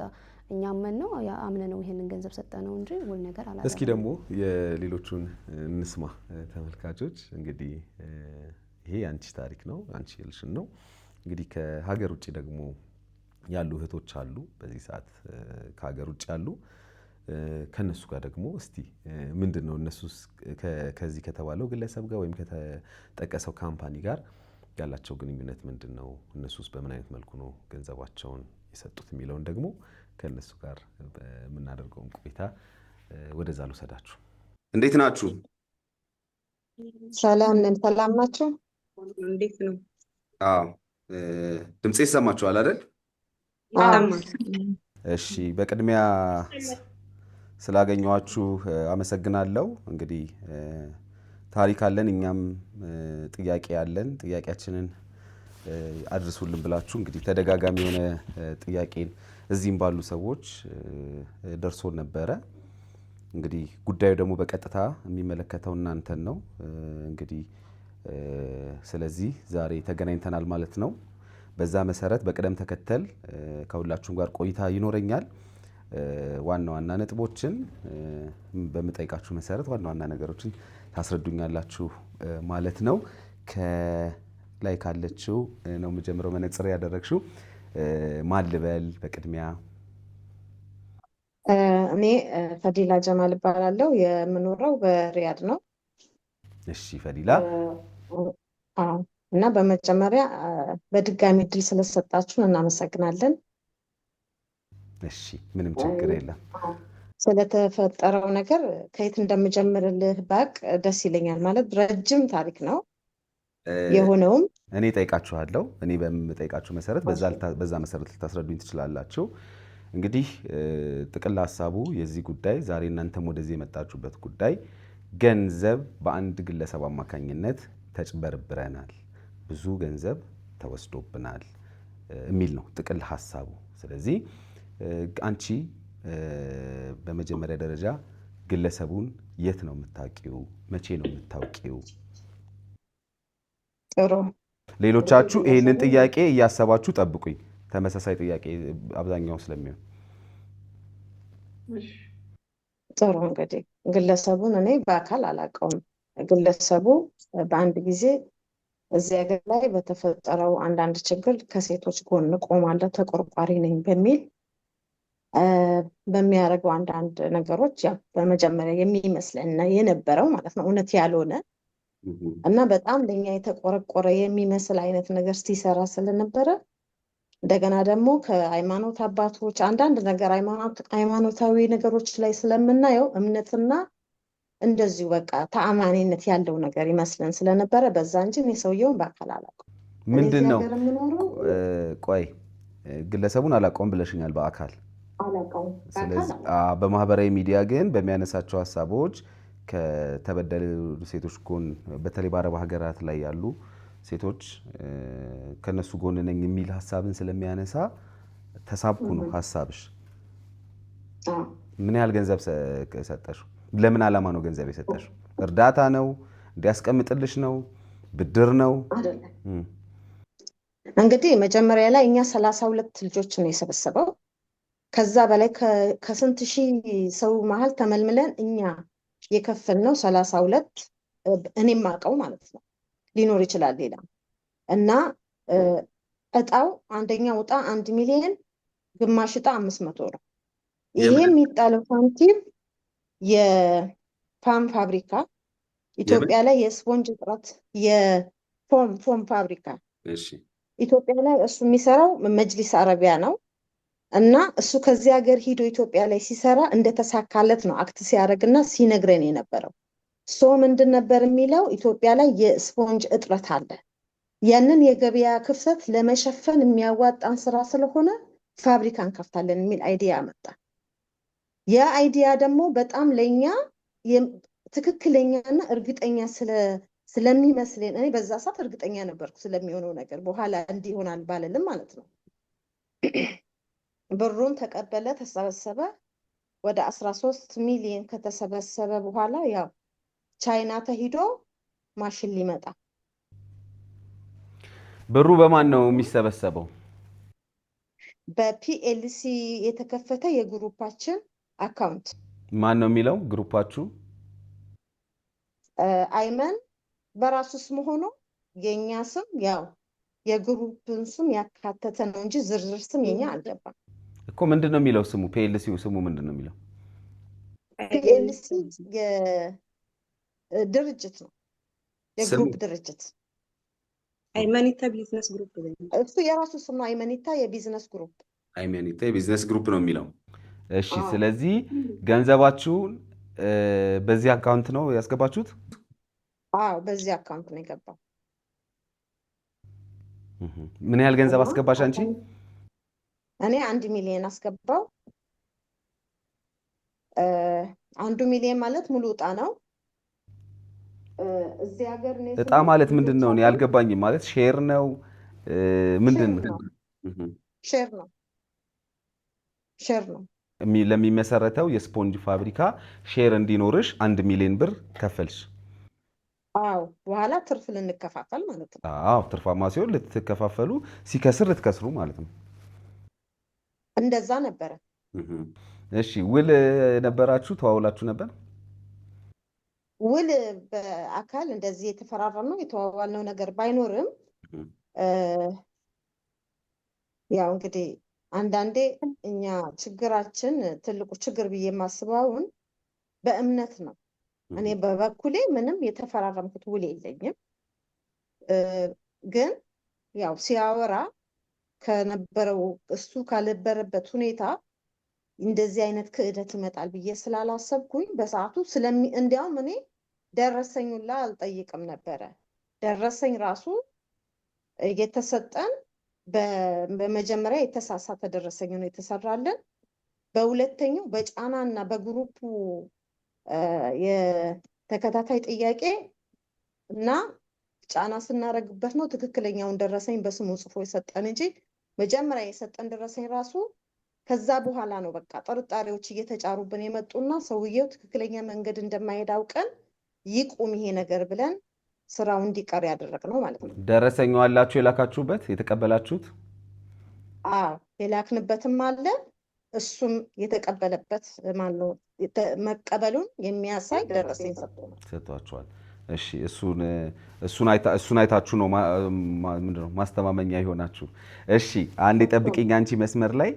እኛ አመንነው አምነነው ይሄንን ገንዘብ ሰጠነው እንጂ ውል ነገር አላደረግንም። እስኪ ደግሞ የሌሎቹን እንስማ ተመልካቾች። እንግዲህ ይሄ አንቺ ታሪክ ነው፣ አንቺ ልሽን ነው። እንግዲህ ከሀገር ውጭ ደግሞ ያሉ እህቶች አሉ፣ በዚህ ሰዓት ከሀገር ውጭ ያሉ። ከነሱ ጋር ደግሞ እስቲ ምንድን ነው እነሱስ ከዚህ ከተባለው ግለሰብ ጋር ወይም ከተጠቀሰው ካምፓኒ ጋር ያላቸው ግንኙነት ምንድን ነው? እነሱስ በምን አይነት መልኩ ነው ገንዘባቸውን የሰጡት የሚለውን ደግሞ ከነሱ ጋር በምናደርገውን ቆይታ ወደዛ ልውሰዳችሁ። እንዴት ናችሁ? ሰላም ነን። ሰላም ናቸው። እንዴት ነው? አዎ ድምጼ ይሰማችኋል አይደል? እሺ በቅድሚያ ስላገኘኋችሁ አመሰግናለሁ። እንግዲህ ታሪክ አለን፣ እኛም ጥያቄ አለን። ጥያቄያችንን አድርሱልን ብላችሁ እንግዲህ ተደጋጋሚ የሆነ ጥያቄን እዚህም ባሉ ሰዎች ደርሶን ነበረ። እንግዲህ ጉዳዩ ደግሞ በቀጥታ የሚመለከተው እናንተን ነው። እንግዲህ ስለዚህ ዛሬ ተገናኝተናል ማለት ነው። በዛ መሰረት በቅደም ተከተል ከሁላችሁም ጋር ቆይታ ይኖረኛል። ዋና ዋና ነጥቦችን በምጠይቃችሁ መሰረት ዋና ዋና ነገሮችን ታስረዱኛላችሁ ማለት ነው። ከላይ ካለችው ነው የምጀምረው። መነጽር ያደረግሽው ማን ልበል በቅድሚያ? እኔ ፈዲላ ጀማል እባላለሁ። የምኖረው በሪያድ ነው። እሺ ፈዲላ። እና በመጀመሪያ በድጋሚ እድል ስለሰጣችሁን እናመሰግናለን። እሺ ምንም ችግር የለም። ስለተፈጠረው ነገር ከየት እንደምጀምርልህ ባቅ ደስ ይለኛል። ማለት ረጅም ታሪክ ነው የሆነውም። እኔ ጠይቃችኋለሁ። እኔ በምጠይቃችሁ መሰረት በዛ መሰረት ልታስረዱኝ ትችላላችሁ። እንግዲህ ጥቅል ሀሳቡ የዚህ ጉዳይ ዛሬ እናንተም ወደዚህ የመጣችሁበት ጉዳይ ገንዘብ በአንድ ግለሰብ አማካኝነት ተጭበርብረናል፣ ብዙ ገንዘብ ተወስዶብናል የሚል ነው ጥቅል ሀሳቡ። ስለዚህ አንቺ በመጀመሪያ ደረጃ ግለሰቡን የት ነው የምታውቂው? መቼ ነው የምታውቂው? ጥሩ። ሌሎቻችሁ ይህንን ጥያቄ እያሰባችሁ ጠብቁኝ። ተመሳሳይ ጥያቄ አብዛኛው ስለሚሆን ጥሩ። እንግዲህ ግለሰቡን እኔ በአካል አላውቀውም። ግለሰቡ በአንድ ጊዜ እዚህ ሀገር ላይ በተፈጠረው አንዳንድ ችግር ከሴቶች ጎን ቆማለሁ ተቆርቋሪ ነኝ በሚል በሚያደርገው አንዳንድ ነገሮች ያው በመጀመሪያ የሚመስለን የነበረው ማለት ነው እውነት ያልሆነ እና በጣም ለኛ የተቆረቆረ የሚመስል አይነት ነገር ሲሰራ ስለነበረ እንደገና ደግሞ ከሃይማኖት አባቶች አንዳንድ ነገር ሃይማኖታዊ ነገሮች ላይ ስለምናየው እምነትና እንደዚሁ በቃ ተአማኒነት ያለው ነገር ይመስለን ስለነበረ በዛ እንጂ የሰውየውን በአካል አላውቀውም። ምንድን ነው ቆይ ግለሰቡን አላውቀውም ብለሽኛል። በአካል አላውቀውም። ስለዚህ በማህበራዊ ሚዲያ ግን በሚያነሳቸው ሀሳቦች ከተበደሉ ሴቶች ጎን በተለይ በአረብ ሀገራት ላይ ያሉ ሴቶች ከነሱ ጎን ነኝ የሚል ሀሳብን ስለሚያነሳ ተሳብኩ ነው ሀሳብሽ። ምን ያህል ገንዘብ ሰጠሽ? ለምን ዓላማ ነው ገንዘብ የሰጠሽ? እርዳታ ነው? እንዲያስቀምጥልሽ ነው? ብድር ነው? እንግዲህ መጀመሪያ ላይ እኛ 32 ልጆች ነው የሰበሰበው። ከዛ በላይ ከስንት ሺህ ሰው መሀል ተመልምለን እኛ የከፈልነው 32 እኔም አውቀው ማለት ነው። ሊኖር ይችላል ሌላ እና እጣው አንደኛ እጣ 1 ሚሊዮን፣ ግማሽ እጣ 500 ነው። ይሄ የሚጣለው ሳንቲም የፓም ፋብሪካ ኢትዮጵያ ላይ የስፖንጅ እጥረት የፎም ፋብሪካ ኢትዮጵያ ላይ እሱ የሚሰራው መጅሊስ አረቢያ ነው እና እሱ ከዚህ ሀገር ሂዶ ኢትዮጵያ ላይ ሲሰራ እንደተሳካለት ነው አክት ሲያደርግና ሲነግረን የነበረው። ምንድን ነበር የሚለው ኢትዮጵያ ላይ የስፖንጅ እጥረት አለ፣ ያንን የገበያ ክፍተት ለመሸፈን የሚያዋጣን ስራ ስለሆነ ፋብሪካ እንከፍታለን የሚል አይዲያ መጣ። ያ አይዲያ ደግሞ በጣም ለኛ ትክክለኛና እርግጠኛ ስለሚመስለን እኔ በዛ ሰዓት እርግጠኛ ነበርኩ ስለሚሆነው ነገር፣ በኋላ እንዲህ ይሆናል ባልልም ማለት ነው። ብሩን ተቀበለ፣ ተሰበሰበ። ወደ 13 ሚሊዮን ከተሰበሰበ በኋላ ያው ቻይና ተሂዶ ማሽን ሊመጣ። ብሩ በማን ነው የሚሰበሰበው? በፒኤልሲ የተከፈተ የግሩፓችን አካውንት። ማን ነው የሚለው ግሩፓችሁ? አይመን በራሱ ስም ሆኖ የኛ ስም ያው የግሩፕን ስም ያካተተ ነው እንጂ ዝርዝር ስም የኛ አልገባም እኮ። ምንድን ነው የሚለው ስሙ? ፒኤልሲው ስሙ ምንድን ነው የሚለው? ፒኤልሲ የድርጅት ነው፣ የግሩፕ ድርጅት። አይመኒታ ቢዝነስ ግሩፕ እሱ የራሱ ስም ነው። አይመኒታ የቢዝነስ ግሩፕ፣ አይመኒታ የቢዝነስ ግሩፕ ነው የሚለው። እሺ፣ ስለዚህ ገንዘባችሁን በዚህ አካውንት ነው ያስገባችሁት? አዎ፣ በዚህ አካውንት ነው የገባው። ምን ያህል ገንዘብ አስገባሽ አንቺ? እኔ 1 ሚሊዮን አስገባው። 1 ሚሊዮን ማለት ሙሉ እጣ ነው። እዚህ ሀገር እጣ ማለት ምንድን ነው? እኔ አልገባኝም። ማለት ሼር ነው ምንድን ነው? ሼር ነው፣ ሼር ነው። ለሚመሰረተው የስፖንጅ ፋብሪካ ሼር እንዲኖርሽ 1 ሚሊዮን ብር ከፈልሽ። አዎ፣ በኋላ ትርፍ ልንከፋፈል ማለት ነው። አዎ፣ ትርፋማ ሲሆን ልትከፋፈሉ፣ ሲከስር ልትከስሩ ማለት ነው። እንደዛ ነበረ። እሺ፣ ውል ነበራችሁ? ተዋውላችሁ ነበር? ውል በአካል እንደዚህ የተፈራረምነው የተዋዋልነው ነገር ባይኖርም ያው እንግዲህ አንዳንዴ እኛ ችግራችን ትልቁ ችግር ብዬ የማስበውን በእምነት ነው። እኔ በበኩሌ ምንም የተፈራረምኩት ውል የለኝም። ግን ያው ሲያወራ ከነበረው እሱ ካልነበረበት ሁኔታ እንደዚህ አይነት ክህደት ይመጣል ብዬ ስላላሰብኩኝ በሰዓቱ እንዲያውም እኔ ደረሰኙላ አልጠይቅም ነበረ። ደረሰኝ ራሱ የተሰጠን በመጀመሪያ የተሳሳተ ደረሰኝ ነው የተሰራለን። በሁለተኛው በጫና እና በግሩፑ የተከታታይ ጥያቄ እና ጫና ስናደርግበት ነው ትክክለኛውን ደረሰኝ በስሙ ጽፎ የሰጠን እንጂ መጀመሪያ የሰጠን ደረሰኝ ራሱ ከዛ በኋላ ነው በቃ ጥርጣሬዎች እየተጫሩብን የመጡና ሰውየው ትክክለኛ መንገድ እንደማይሄድ አውቀን ይቁም ይሄ ነገር ብለን ስራው እንዲቀር ያደረግነው ማለት ነው። ደረሰኙ አላችሁ የላካችሁበት የተቀበላችሁት? አዎ፣ የላክንበትም አለ። እሱም የተቀበለበት ማነው መቀበሉን የሚያሳይ ደረሰኝ ሰጥቷችኋል። እሺ፣ እሱን አይታችሁ ነው ምንድነው ማስተማመኛ ይሆናችሁ። እሺ፣ አንዴ ጠብቂኝ አንቺ መስመር ላይ።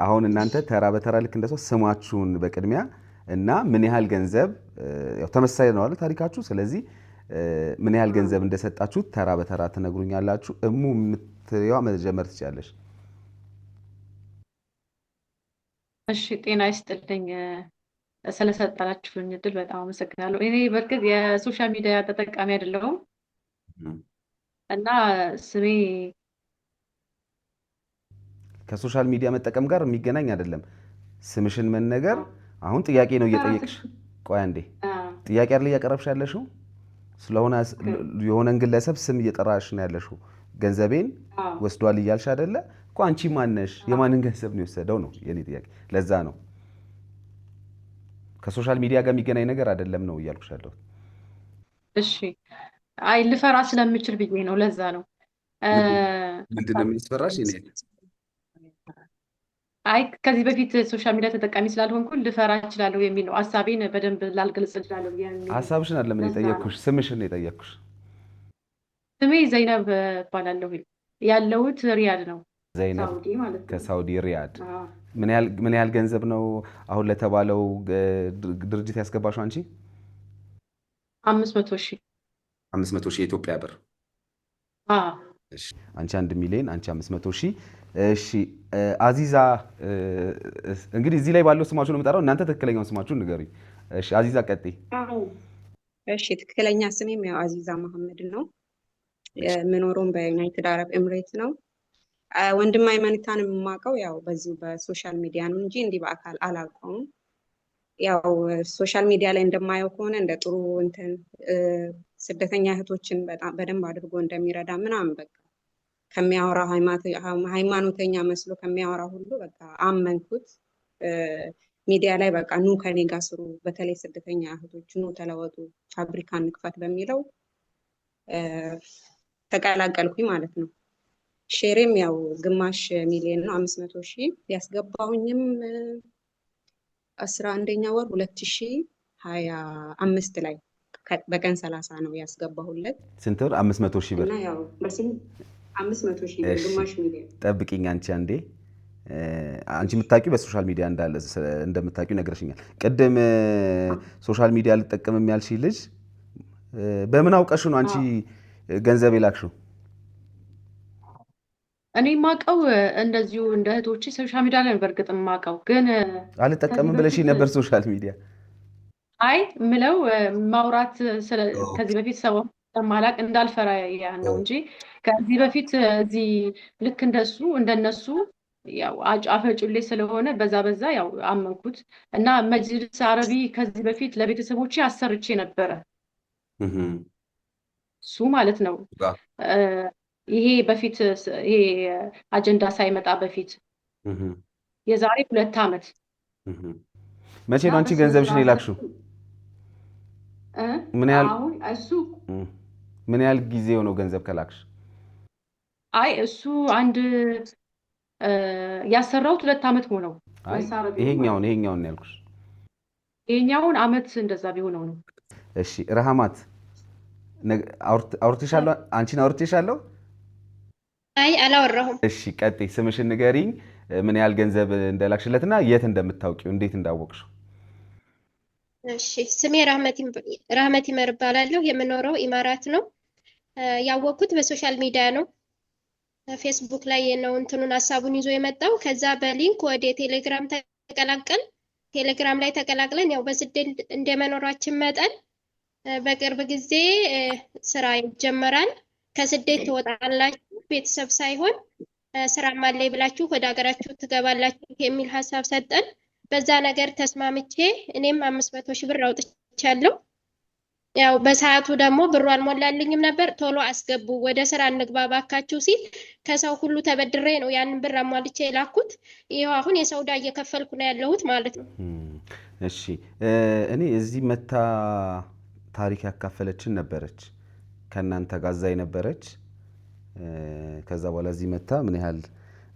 አሁን እናንተ ተራ በተራ ልክ እንደሰው ስማችሁን በቅድሚያ እና ምን ያህል ገንዘብ ያው ተመሳሳይ ነው አይደል ታሪካችሁ። ስለዚህ ምን ያህል ገንዘብ እንደሰጣችሁት ተራ በተራ ትነግሩኛላችሁ። እሙ የምትይዋ መጀመር ትችላለሽ። እሺ፣ ጤና ይስጥልኝ። ስለሰጣችሁኝ እድል በጣም አመሰግናለሁ። እኔ በእርግጥ የሶሻል ሚዲያ ተጠቃሚ አይደለሁም እና ስሜ ከሶሻል ሚዲያ መጠቀም ጋር የሚገናኝ አይደለም። ስምሽን መነገር አሁን ጥያቄ ነው እየጠየቅሽ። ቆይ አንዴ፣ ጥያቄ አይደል እያቀረብሽ ያለሽው? ስለሆነ የሆነን ግለሰብ ስም እየጠራሽ ነው ያለሽው። ገንዘቤን ወስዷል እያልሽ አይደለ እኮ። አንቺ ማነሽ? የማንን ገንዘብ ነው የወሰደው ነው የኔ ጥያቄ። ለዛ ነው ከሶሻል ሚዲያ ጋር የሚገናኝ ነገር አይደለም ነው እያልኩሽ ያለሁት። እሺ፣ አይ ልፈራ ስለምችል ብዬ ነው። ለዛ ነው። ምንድን ነው የሚያስፈራሽ? አይ ከዚህ በፊት ሶሻል ሚዲያ ተጠቃሚ ስላልሆንኩ ልፈራ እችላለሁ የሚል ነው። ሀሳቤን በደንብ ላልገልጽ እችላለሁ የሚል። ሀሳብሽን አይደለም የጠየቅኩሽ፣ ስምሽን ነው የጠየቅኩሽ። ስሜ ዘይነብ እባላለሁ። ያለሁት ሪያድ ነው፣ ዘይነብ ሳውዲ ማለት ነው። ከሳውዲ ሪያድ። ምን ያህል ገንዘብ ነው አሁን ለተባለው ድርጅት ያስገባሽው አንቺ? 500,000 500,000 የኢትዮጵያ ብር። እሺ፣ አንቺ 1 ሚሊዮን፣ አንቺ 500,000። እሺ፣ አዚዛ እንግዲህ እዚህ ላይ ባለው ስማችሁ ነው የምጠራው። እናንተ ትክክለኛውን ስማችሁን ንገሩኝ። እሺ፣ አዚዛ ቀጥይ። እሺ፣ ትክክለኛ ስሜም ያው አዚዛ መሐመድ ነው። የምኖረውም በዩናይትድ አረብ ኤምሬት ነው። ወንድም አይመኒታን የማውቀው ያው በዚሁ በሶሻል ሚዲያ ነው እንጂ እንዲህ በአካል አላውቀውም። ያው ሶሻል ሚዲያ ላይ እንደማየው ከሆነ እንደ ጥሩ እንትን ስደተኛ እህቶችን በጣም በደንብ አድርጎ እንደሚረዳ ምናምን በቃ ከሚያወራ ሃይማኖተኛ መስሎ ከሚያወራ ሁሉ በቃ አመንኩት። ሚዲያ ላይ በቃ ኑ ከኔ ጋር ስሩ፣ በተለይ ስደተኛ እህቶች ኑ ተለወጡ፣ ፋብሪካ እንክፈት በሚለው ተቀላቀልኩኝ ማለት ነው። ሼሬም ያው ግማሽ ሚሊዮን ነው፣ 500,000 ያስገባሁኝም 11ኛ ወር 2025 ላይ በቀን 30 ነው ያስገባሁለት ስንት ብር? 500,000 ብር። እና ያው 500,000 ብር እሺ ግማሽ ሚሊዮን። ጠብቂኝ አንቺ አንዴ። አንቺ የምታውቂው በሶሻል ሚዲያ እንዳለ እንደምታውቂው ነግረሽኛል። ቅድም ሶሻል ሚዲያ አልጠቀምም ያልሽ ልጅ በምን አውቀሽ ነው አንቺ ገንዘብ የላክሽው? እኔ የማውቀው እንደዚሁ እንደ እህቶቼ ሶሻል ሚዲያ ላይ ነው በእርግጥ የማውቀው፣ ግን አልጠቀምም ብለሽ ነበር ሶሻል ሚዲያ። አይ ምለው ማውራት ከዚህ በፊት ሰው ማላቅ እንዳልፈራ ያን ነው እንጂ ከዚህ በፊት እዚህ ልክ እንደነሱ ያው አፈጩሌ ስለሆነ በዛ ያው አመንኩት እና መጅልስ አረቢ ከዚህ በፊት ለቤተሰቦቼ አሰርቼ ነበረ እሱ ማለት ነው። ይሄ በፊት ይሄ አጀንዳ ሳይመጣ በፊት የዛሬ 2 ዓመት። መቼ ነው አንቺ ገንዘብሽን የላክሽው? ምን ያህል ጊዜው ነው ገንዘብ ከላክሽ? አይ እሱ አንድ ያሰራሁት 2 ዓመት ሆነው። ይሄኛውን ነው ያልኩሽ። ይሄኛውን ዓመት እንደዛ ቢሆነው ነው። እሺ ረሃማት አውርተሻለሁ? አንቺን አውርተሻለሁ? አይ አላወራሁም። እሺ ቀጥይ፣ ስምሽን ንገሪኝ፣ ምን ያህል ገንዘብ እንደላክሽለትና የት እንደምታውቂው እንዴት እንዳወቅሽው? እሺ ስሜ ራህመት ይመር እባላለሁ። የምኖረው ኢማራት ነው። ያወቅኩት በሶሻል ሚዲያ ነው። ፌስቡክ ላይ ነው እንትኑን ሀሳቡን ይዞ የመጣው። ከዛ በሊንክ ወደ ቴሌግራም ቴሌግራም ላይ ተቀላቅለን ያው በስደት እንደመኖራችን መጠን በቅርብ ጊዜ ስራ ይጀመራል፣ ከስደት ትወጣላችሁ፣ ቤተሰብ ሳይሆን ስራም አለኝ ብላችሁ ወደ ሀገራችሁ ትገባላችሁ የሚል ሀሳብ ሰጠን። በዛ ነገር ተስማምቼ እኔም 500,000 ብር አውጥቻለሁ። ያው በሰዓቱ ደግሞ ብሩ አልሞላልኝም ነበር። ቶሎ አስገቡ ወደ ስራ እንግባ ባካችሁ ሲል ከሰው ሁሉ ተበድሬ ነው ያንን ብር አሟልቼ የላኩት። ይኸው አሁን የሰውዳ እየከፈልኩ ነው ያለሁት ማለት ነው። እሺ እኔ እዚህ መታ ታሪክ ያካፈለችን ነበረች ከእናንተ ጋዛ የነበረች። ከዛ በኋላ እዚህ መታ ምን ያህል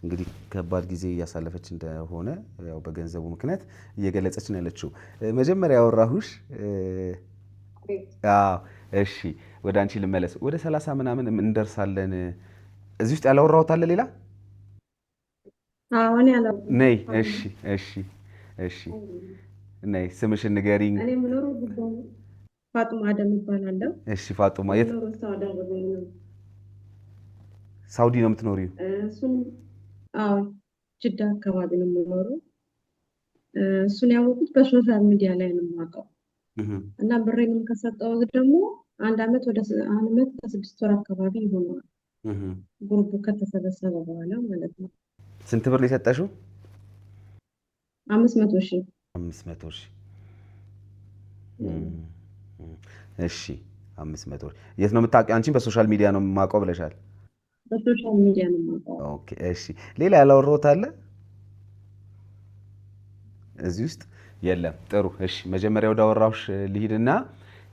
እንግዲህ ከባድ ጊዜ እያሳለፈች እንደሆነ ያው በገንዘቡ ምክንያት እየገለጸች ነው ያለችው። መጀመሪያ ያወራሁሽ እሺ ወደ አንቺ ልመለስ። ወደ 30 ምናምን እንደርሳለን። እዚህ ውስጥ ያላወራሁት አለ ሌላ? አሁን ያለው ነይ። እሺ ነይ፣ ስምሽን ንገሪኝ። እኔ የምኖረው ፋጡማ አደም እባላለሁ። እሺ ፋጡማ፣ የት ሳውዲ ነው የምትኖሪው? አዎ ጅዳ አካባቢ ነው የምኖረው። እሱን ያወቁት በሶሻል ሚዲያ ላይ ነው የማውቀው እና ብሬንም ከሰጠው ደግሞ 1 ዓመት ወደ 1 ዓመት ከ6 ወር አካባቢ ይሆናል ግሩፑ ከተሰበሰበ በኋላ ማለት ነው። ስንት ብር የሰጠሽው? 500,000። 500,000 እሺ 500,000 የት ነው የምታውቂው አንቺ? በሶሻል ሚዲያ ነው የማውቀው ብለሻል። በሶሻል ሚዲያ ነው የማውቀው። ኦኬ እሺ። ሌላ ያላወራሁት አለ እዚህ ውስጥ? የለም። ጥሩ እሺ። መጀመሪያ ወደ አወራሁሽ ልሂድና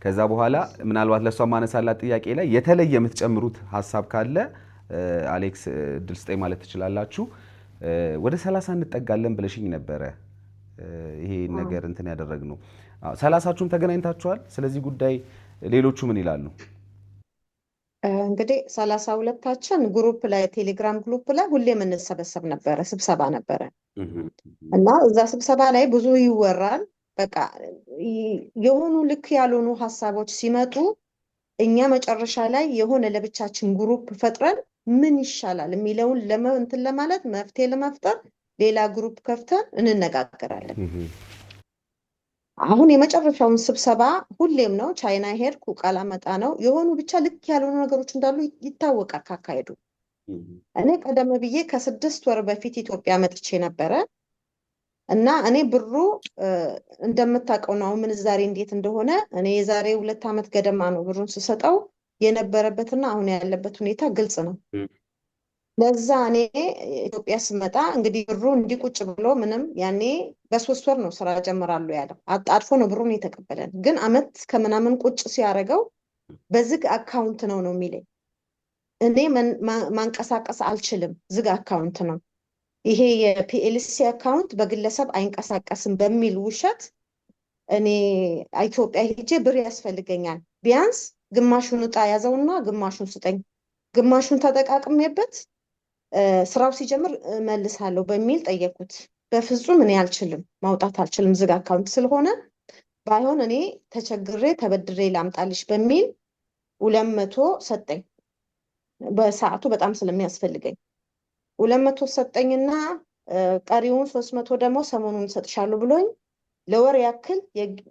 ከዛ በኋላ ምናልባት ለሷ ማነሳላት ጥያቄ ላይ የተለየ የምትጨምሩት ሀሳብ ካለ አሌክስ እድል ስጠኝ ማለት ትችላላችሁ። ወደ 30 እንጠጋለን ብለሽኝ ነበረ። ይሄ ነገር እንትን ያደረግነው 30ችሁም ተገናኝታችኋል። ስለዚህ ጉዳይ ሌሎቹ ምን ይላሉ? እንግዲህ 32ታችን ግሩፕ ላይ ቴሌግራም ግሩፕ ላይ ሁሌ የምንሰበሰብ ነበረ፣ ስብሰባ ነበረ እና እዛ ስብሰባ ላይ ብዙ ይወራል። በቃ የሆኑ ልክ ያልሆኑ ሀሳቦች ሲመጡ እኛ መጨረሻ ላይ የሆነ ለብቻችን ግሩፕ ፈጥረን ምን ይሻላል የሚለውን እንትን ለማለት መፍትሄ ለመፍጠር ሌላ ግሩፕ ከፍተን እንነጋገራለን። አሁን የመጨረሻውን ስብሰባ ሁሌም ነው ቻይና ሄድኩ ቃል አመጣ ነው የሆኑ ብቻ ልክ ያልሆኑ ነገሮች እንዳሉ ይታወቃል ካካሄዱ። እኔ ቀደም ብዬ ከ6 ወር በፊት ኢትዮጵያ መጥቼ ነበረ እና እኔ ብሩ እንደምታውቀው ነው ምንዛሬ እንዴት እንደሆነ እኔ የዛሬ 2 ዓመት ገደማ ነው ብሩን ስሰጠው የነበረበትና አሁን ያለበት ሁኔታ ግልጽ ነው። ለዛ እኔ ኢትዮጵያ ስመጣ እንግዲህ ብሩ እንዲቁጭ ብሎ ምንም ያኔ በ3 ወር ነው ስራ ጀምራሉ ያለው። አጣድፎ ነው ብሩን የተቀበለን። ግን አመት ከምናምን ቁጭ ሲያደርገው በዝግ አካውንት ነው የሚለኝ። እኔ ማንቀሳቀስ አልችልም፣ ዝግ አካውንት ነው ይሄ የፒኤልሲ አካውንት በግለሰብ አይንቀሳቀስም በሚል ውሸት እኔ ኢትዮጵያ ሄጄ ብር ያስፈልገኛል ቢያንስ ግማሹን እጣ ያዘውና ግማሹን ስጠኝ፣ ግማሹን ተጠቃቅሜበት ስራው ሲጀምር መልሳለሁ በሚል ጠየቁት። በፍጹም እኔ አልችልም፣ ማውጣት አልችልም፣ ዝግ አካውንት ስለሆነ ባይሆን እኔ ተቸግሬ ተበድሬ ላምጣልሽ በሚል 200 ሰጠኝ። በሰዓቱ በጣም ስለሚያስፈልገኝ 200 ሰጠኝና ቀሪውን 300 ደግሞ ሰሞኑን ሰጥሻለሁ ብሎኝ ለወር ያክል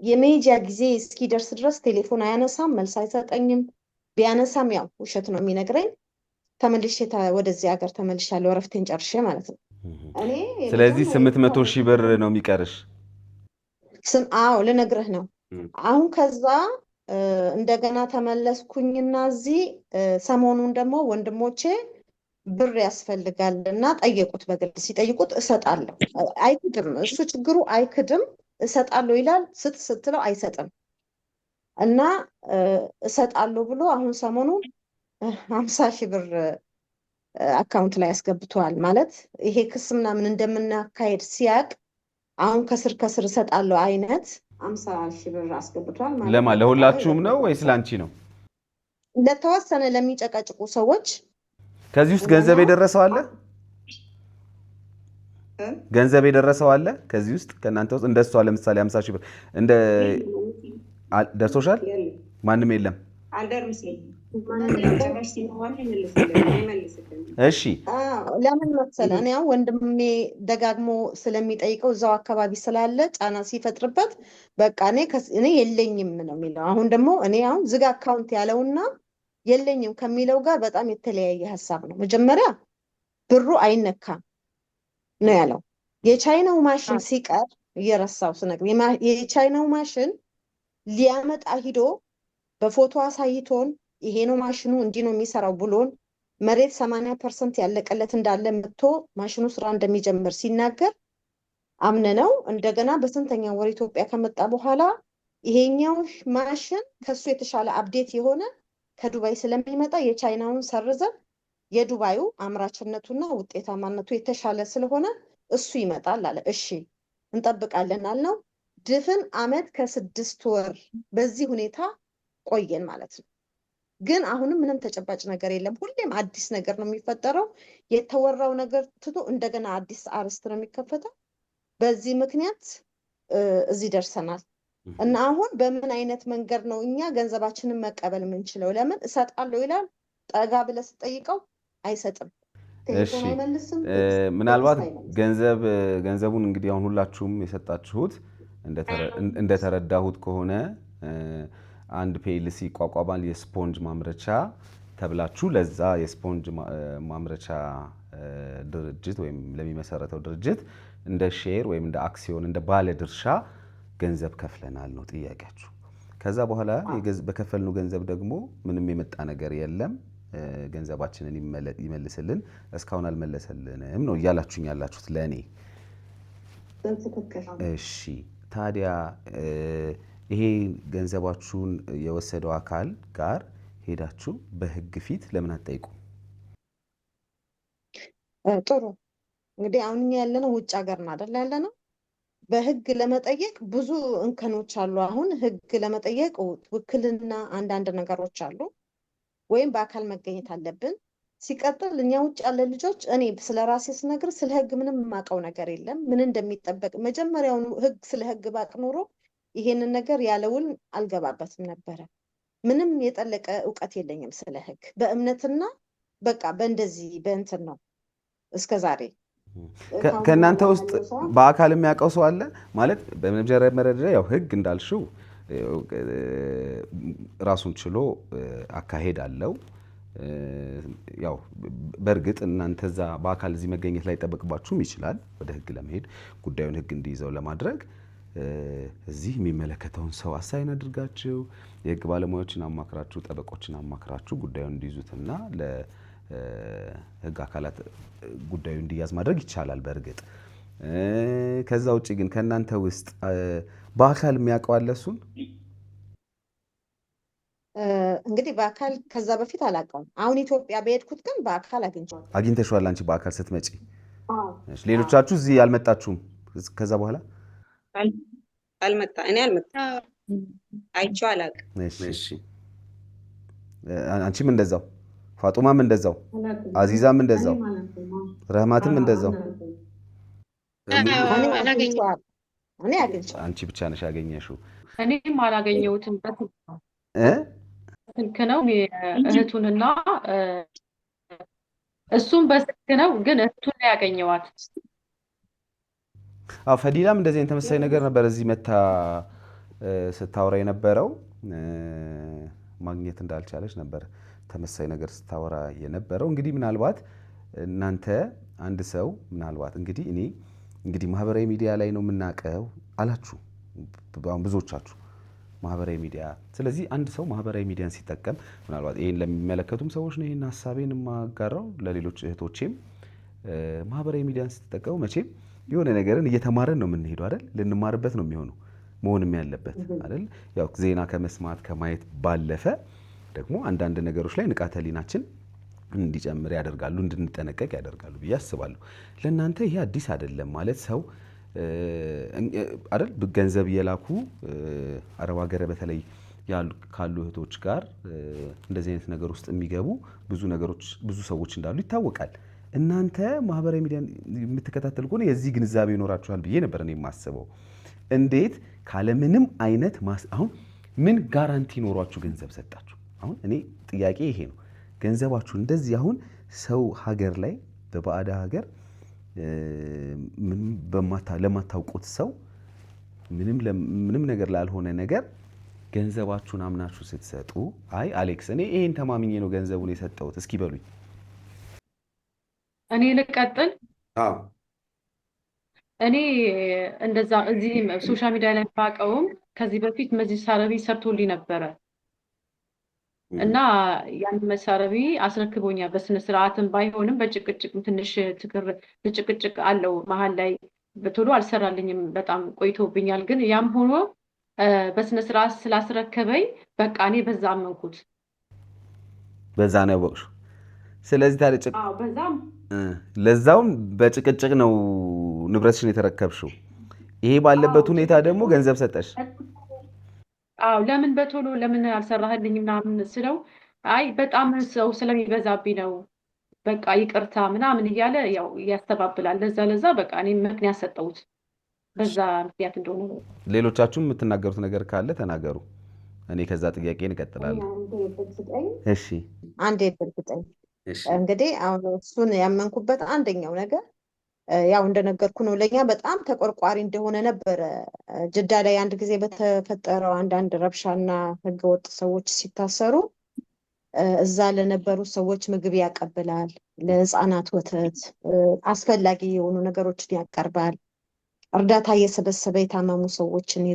የሜጃ ጊዜ እስኪደርስ ድረስ ቴሌፎን አያነሳም፣ መልስ አይሰጠኝም። ቢያነሳም ያው ውሸት ነው የሚነግረኝ። ተመልሼ ወደዚህ ሀገር ተመልሻለሁ፣ እረፍቴን ጨርሼ ማለት ነው። ስለዚህ 800 ሺህ ብር ነው የሚቀርሽ? አዎ ልነግርህ ነው። አሁን ከዛ እንደገና ተመለስኩኝና እዚህ ሰሞኑን ደግሞ ወንድሞቼ ብር ያስፈልጋል እና ጠየቁት። በግልጽ ሲጠይቁት እሰጣለሁ፣ አይክድም እሱ ችግሩ አይክድም፣ እሰጣለሁ ይላል። ስትለው አይሰጥም እና እሰጣለሁ ብሎ አሁን ሰሞኑን 50 ሺህ ብር አካውንት ላይ ያስገብተዋል። ማለት ይሄ ክስ ምናምን እንደምናካሄድ ሲያቅ አሁን ከስር እሰጣለሁ አይነት 50 ሺህ ብር አስገብቷል ማለት ነው። ለማን? ለሁላችሁም ነው ወይስ ላንቺ ነው? ለተወሰነ ለሚጨቃጭቁ ሰዎች። ከዚህ ውስጥ ገንዘብ የደረሰው አለ? ገንዘብ የደረሰው አለ ከዚህ ውስጥ ከእናንተ ውስጥ? እንደሷ ለምሳሌ 50 ሺህ ብር እንደ ደርሶሻል? ማንም የለም? እሺ ለምን መሰለህ? እኔ አሁን ወንድሜ ደጋግሞ ስለሚጠይቀው እዛው አካባቢ ስላለ ጫና ሲፈጥርበት በቃ እኔ የለኝም ነው የሚለው። አሁን ደግሞ እኔ አሁን ዝግ አካውንት ያለውና የለኝም ከሚለው ጋር በጣም የተለያየ ሀሳብ ነው። መጀመሪያ ብሩ አይነካም ነው ያለው። የቻይናው ማሽን ሲቀር እየረሳው ስነግር የቻይናው ማሽን ሊያመጣ ሂዶ በፎቶ አሳይቶን ይሄ ነው ማሽኑ እንዲህ ነው የሚሰራው ብሎን መሬት 80% ያለቀለት እንዳለ መጥቶ ማሽኑ ስራ እንደሚጀምር ሲናገር አምነነው እንደገና በስንተኛ ወር ኢትዮጵያ ከመጣ በኋላ ይሄኛው ማሽን ከሱ የተሻለ አፕዴት የሆነ ከዱባይ ስለሚመጣ የቻይናውን ሰርዘን የዱባዩ አምራችነቱና ውጤታማነቱ የተሻለ ስለሆነ እሱ ይመጣል አለ። እሺ እንጠብቃለን አልነው። ድፍን ዓመት ከ6 ወር በዚህ ሁኔታ ቆየን ማለት ነው። ግን አሁንም ምንም ተጨባጭ ነገር የለም። ሁሌም አዲስ ነገር ነው የሚፈጠረው። የተወራው ነገር ትቶ እንደገና አዲስ አርስት ነው የሚከፈተው። በዚህ ምክንያት እዚህ ደርሰናል እና አሁን በምን አይነት መንገድ ነው እኛ ገንዘባችንን መቀበል የምንችለው? ለምን እሰጣለሁ ይላል። ጠጋ ብለህ ስትጠይቀው አይሰጥም፣ ቴሌፎን አይመልስም። ምናልባት ገንዘቡን እንግዲህ አሁን ሁላችሁም የሰጣችሁት እንደተረዳሁት ከሆነ አንድ ፒኤልሲ ይቋቋማል፣ የስፖንጅ ማምረቻ ተብላችሁ ለዛ የስፖንጅ ማምረቻ ድርጅት ወይም ለሚመሰረተው ድርጅት እንደ ሼር ወይም እንደ አክሲዮን እንደ ባለ ድርሻ ገንዘብ ከፍለናል ነው ጥያቄያችሁ። ከዛ በኋላ በከፈልነው ገንዘብ ደግሞ ምንም የመጣ ነገር የለም፣ ገንዘባችንን ይመልስልን፣ እስካሁን አልመለሰልንም ነው እያላችሁኝ ያላችሁት ለእኔ። እሺ ታዲያ ይሄ ገንዘባችሁን የወሰደው አካል ጋር ሄዳችሁ በህግ ፊት ለምን አትጠይቁ? ጥሩ እንግዲህ አሁን እኛ ያለነው ውጭ ሀገር ነው አይደል? ያለነው በህግ ለመጠየቅ ብዙ እንከኖች አሉ። አሁን ህግ ለመጠየቅ ውክልና አንዳንድ ነገሮች አሉ፣ ወይም በአካል መገኘት አለብን። ሲቀጥል እኛ ውጭ ያለ ልጆች እኔ ስለ ራሴ ስነግር ስለ ህግ ምንም የማውቀው ነገር የለም፣ ምን እንደሚጠበቅ መጀመሪያውኑ ህግ ስለ ህግ ባቅ ኖሮ ይሄንን ነገር ያለውን አልገባበትም ነበረ። ምንም የጠለቀ እውቀት የለኝም ስለ ህግ፣ በእምነትና በቃ በእንደዚህ በእንትን ነው እስከዛሬ። ከእናንተ ውስጥ በአካል የሚያውቀው ሰው አለ ማለት? በመጀመሪያ ደረጃ ያው ህግ እንዳልሽው ራሱን ችሎ አካሄድ አለው። ያው በእርግጥ እናንተ እዛ በአካል እዚህ መገኘት ላይ ጠበቅባችሁም ይችላል። ወደ ህግ ለመሄድ ጉዳዩን ህግ እንዲይዘው ለማድረግ እዚህ የሚመለከተውን ሰው አሳይን አድርጋችሁ የህግ ባለሙያዎችን አማክራችሁ ጠበቆችን አማክራችሁ ጉዳዩን እንዲይዙትና ለህግ አካላት ጉዳዩ እንዲያዝ ማድረግ ይቻላል በእርግጥ። ከዛ ውጭ ግን ከእናንተ ውስጥ በአካል የሚያውቀው አለ እሱን? እንግዲህ በአካል ከዛ በፊት አላውቀውም። አሁን ኢትዮጵያ በሄድኩት ግን በአካል አግኝቼዋለሁ። አግኝተሽዋል አንቺ በአካል ስትመጪ? ሌሎቻችሁ እዚህ አልመጣችሁም? ከዛ በኋላ እኔ አልመጣም፣ አይቼው አላውቅም። እሺ አንቺም እንደዛው፣ ፋጡማም እንደዛው፣ አላውቅም። አዚዛም እንደዛው፣ እኔም አላውቅም። ረህማትም እንደዛው። አላውቅም። እኔ አላገኘሁም። አግኝቼዋለሁ። እኔ አግኝቼዋለሁ። አንቺ ብቻ ነሽ ያገኘሽው እኔም አላገኘሁትም። እ በስልክ ነው እህቱንና እሱም በስልክ ነው፣ ግን እህቱን ነው ያገኘዋት። አዎ ፈዲላም እንደዚህ አይነት ተመሳሳይ ነገር ነበር እዚህ መታ ስታወራ የነበረው ማግኘት እንዳልቻለች ነበር ተመሳሳይ ነገር ስታወራ የነበረው። እንግዲህ ምናልባት እናንተ አንድ ሰው ምናልባት እንግዲህ እኔ እንግዲህ ማህበራዊ ሚዲያ ላይ ነው የምናውቀው አላችሁ አሁን ብዙዎቻችሁ ማህበራዊ ሚዲያ። ስለዚህ አንድ ሰው ማህበራዊ ሚዲያን ሲጠቀም ምናልባት ይሄን ለሚመለከቱም ሰዎች ነው ይሄን ሐሳቤን የማጋራው፣ ለሌሎች እህቶቼም ማህበራዊ ሚዲያን ስትጠቀሙ መቼም የሆነ ነገርን እየተማረን ነው የምንሄደው አይደል? ልንማርበት ነው የሚሆነው መሆንም ያለበት አይደል? ያው ዜና ከመስማት ከማየት ባለፈ ደግሞ አንዳንድ ነገሮች ላይ ንቃተ ህሊናችን እንዲጨምር ያደርጋሉ፣ እንድንጠነቀቅ ያደርጋሉ ብዬ አስባለሁ። ለእናንተ ይሄ አዲስ አይደለም ማለት ሰው አይደል? ገንዘብ እየላኩ አረብ ሀገር በተለይ ካሉ እህቶች ጋር እንደዚህ አይነት ነገር ውስጥ የሚገቡ ብዙ ሰዎች እንዳሉ ይታወቃል። እናንተ ማህበራዊ ሚዲያን የምትከታተሉ ከሆነ የዚህ ግንዛቤ ይኖራችኋል ብዬ ነበር እኔ የማስበው። እንዴት ካለምንም አይነት አሁን ምን ጋራንቲ ኖሯችሁ ገንዘብ ሰጣችሁ? አሁን እኔ ጥያቄ ይሄ ነው። ገንዘባችሁ እንደዚህ አሁን ሰው ሀገር ላይ በባዕዳ ሀገር ለማታውቁት ሰው ምንም ነገር ላልሆነ ነገር ገንዘባችሁን አምናችሁ ስትሰጡ፣ አይ አሌክስ እኔ ይሄን ተማምኜ ነው ገንዘቡን የሰጠሁት እስኪ በሉኝ። እኔ ልቀጥል። አዎ እኔ እንደዛ እዚህ ሶሻል ሚዲያ ላይ ባውቀውም ከዚህ በፊት መጅሊስ አረቢ ሰርቶልኝ ነበረ እና ያን መሳረቢ አስረክቦኛል። በስነ ስርዓትም ባይሆንም በጭቅጭቅ ትንሽ ጭቅጭቅ አለው መሀል ላይ በቶሎ አልሰራልኝም፣ በጣም ቆይቶብኛል። ግን ያም ሆኖ በስነ ስርዓት ስላስረከበኝ በቃ እኔ በዛ አመንኩት። በዛ ነው ያወቅሽው። ስለዚህ ታዲያ በዛም ለዛውም በጭቅጭቅ ነው ንብረትሽን የተረከብሽው። ይሄ ባለበት ሁኔታ ደግሞ ገንዘብ ሰጠሽ። ለምን በቶሎ ለምን አልሰራህልኝ ምናምን ስለው አይ በጣም ሰው ስለሚበዛብኝ ነው በቃ ይቅርታ ምናምን እያለ ያው ያስተባብላል። ለዛ በቃ እኔ ምክንያት ሰጠሁት በዛ ምክንያት እንደሆነ ነው። ሌሎቻችሁም የምትናገሩት ነገር ካለ ተናገሩ። እኔ ከዛ ጥያቄ እንቀጥላለሁ። እሺ አንዴ እርግጠኝ እንግዲህ አሁን እሱን ያመንኩበት አንደኛው ነገር ያው እንደነገርኩ ነው። ለኛ በጣም ተቆርቋሪ እንደሆነ ነበረ። ጅዳ ላይ አንድ ጊዜ በተፈጠረው አንዳንድ ረብሻና ህገወጥ ሰዎች ሲታሰሩ እዛ ለነበሩ ሰዎች ምግብ ያቀብላል፣ ለህፃናት ወተት፣ አስፈላጊ የሆኑ ነገሮችን ያቀርባል፣ እርዳታ እየሰበሰበ የታመሙ ሰዎችን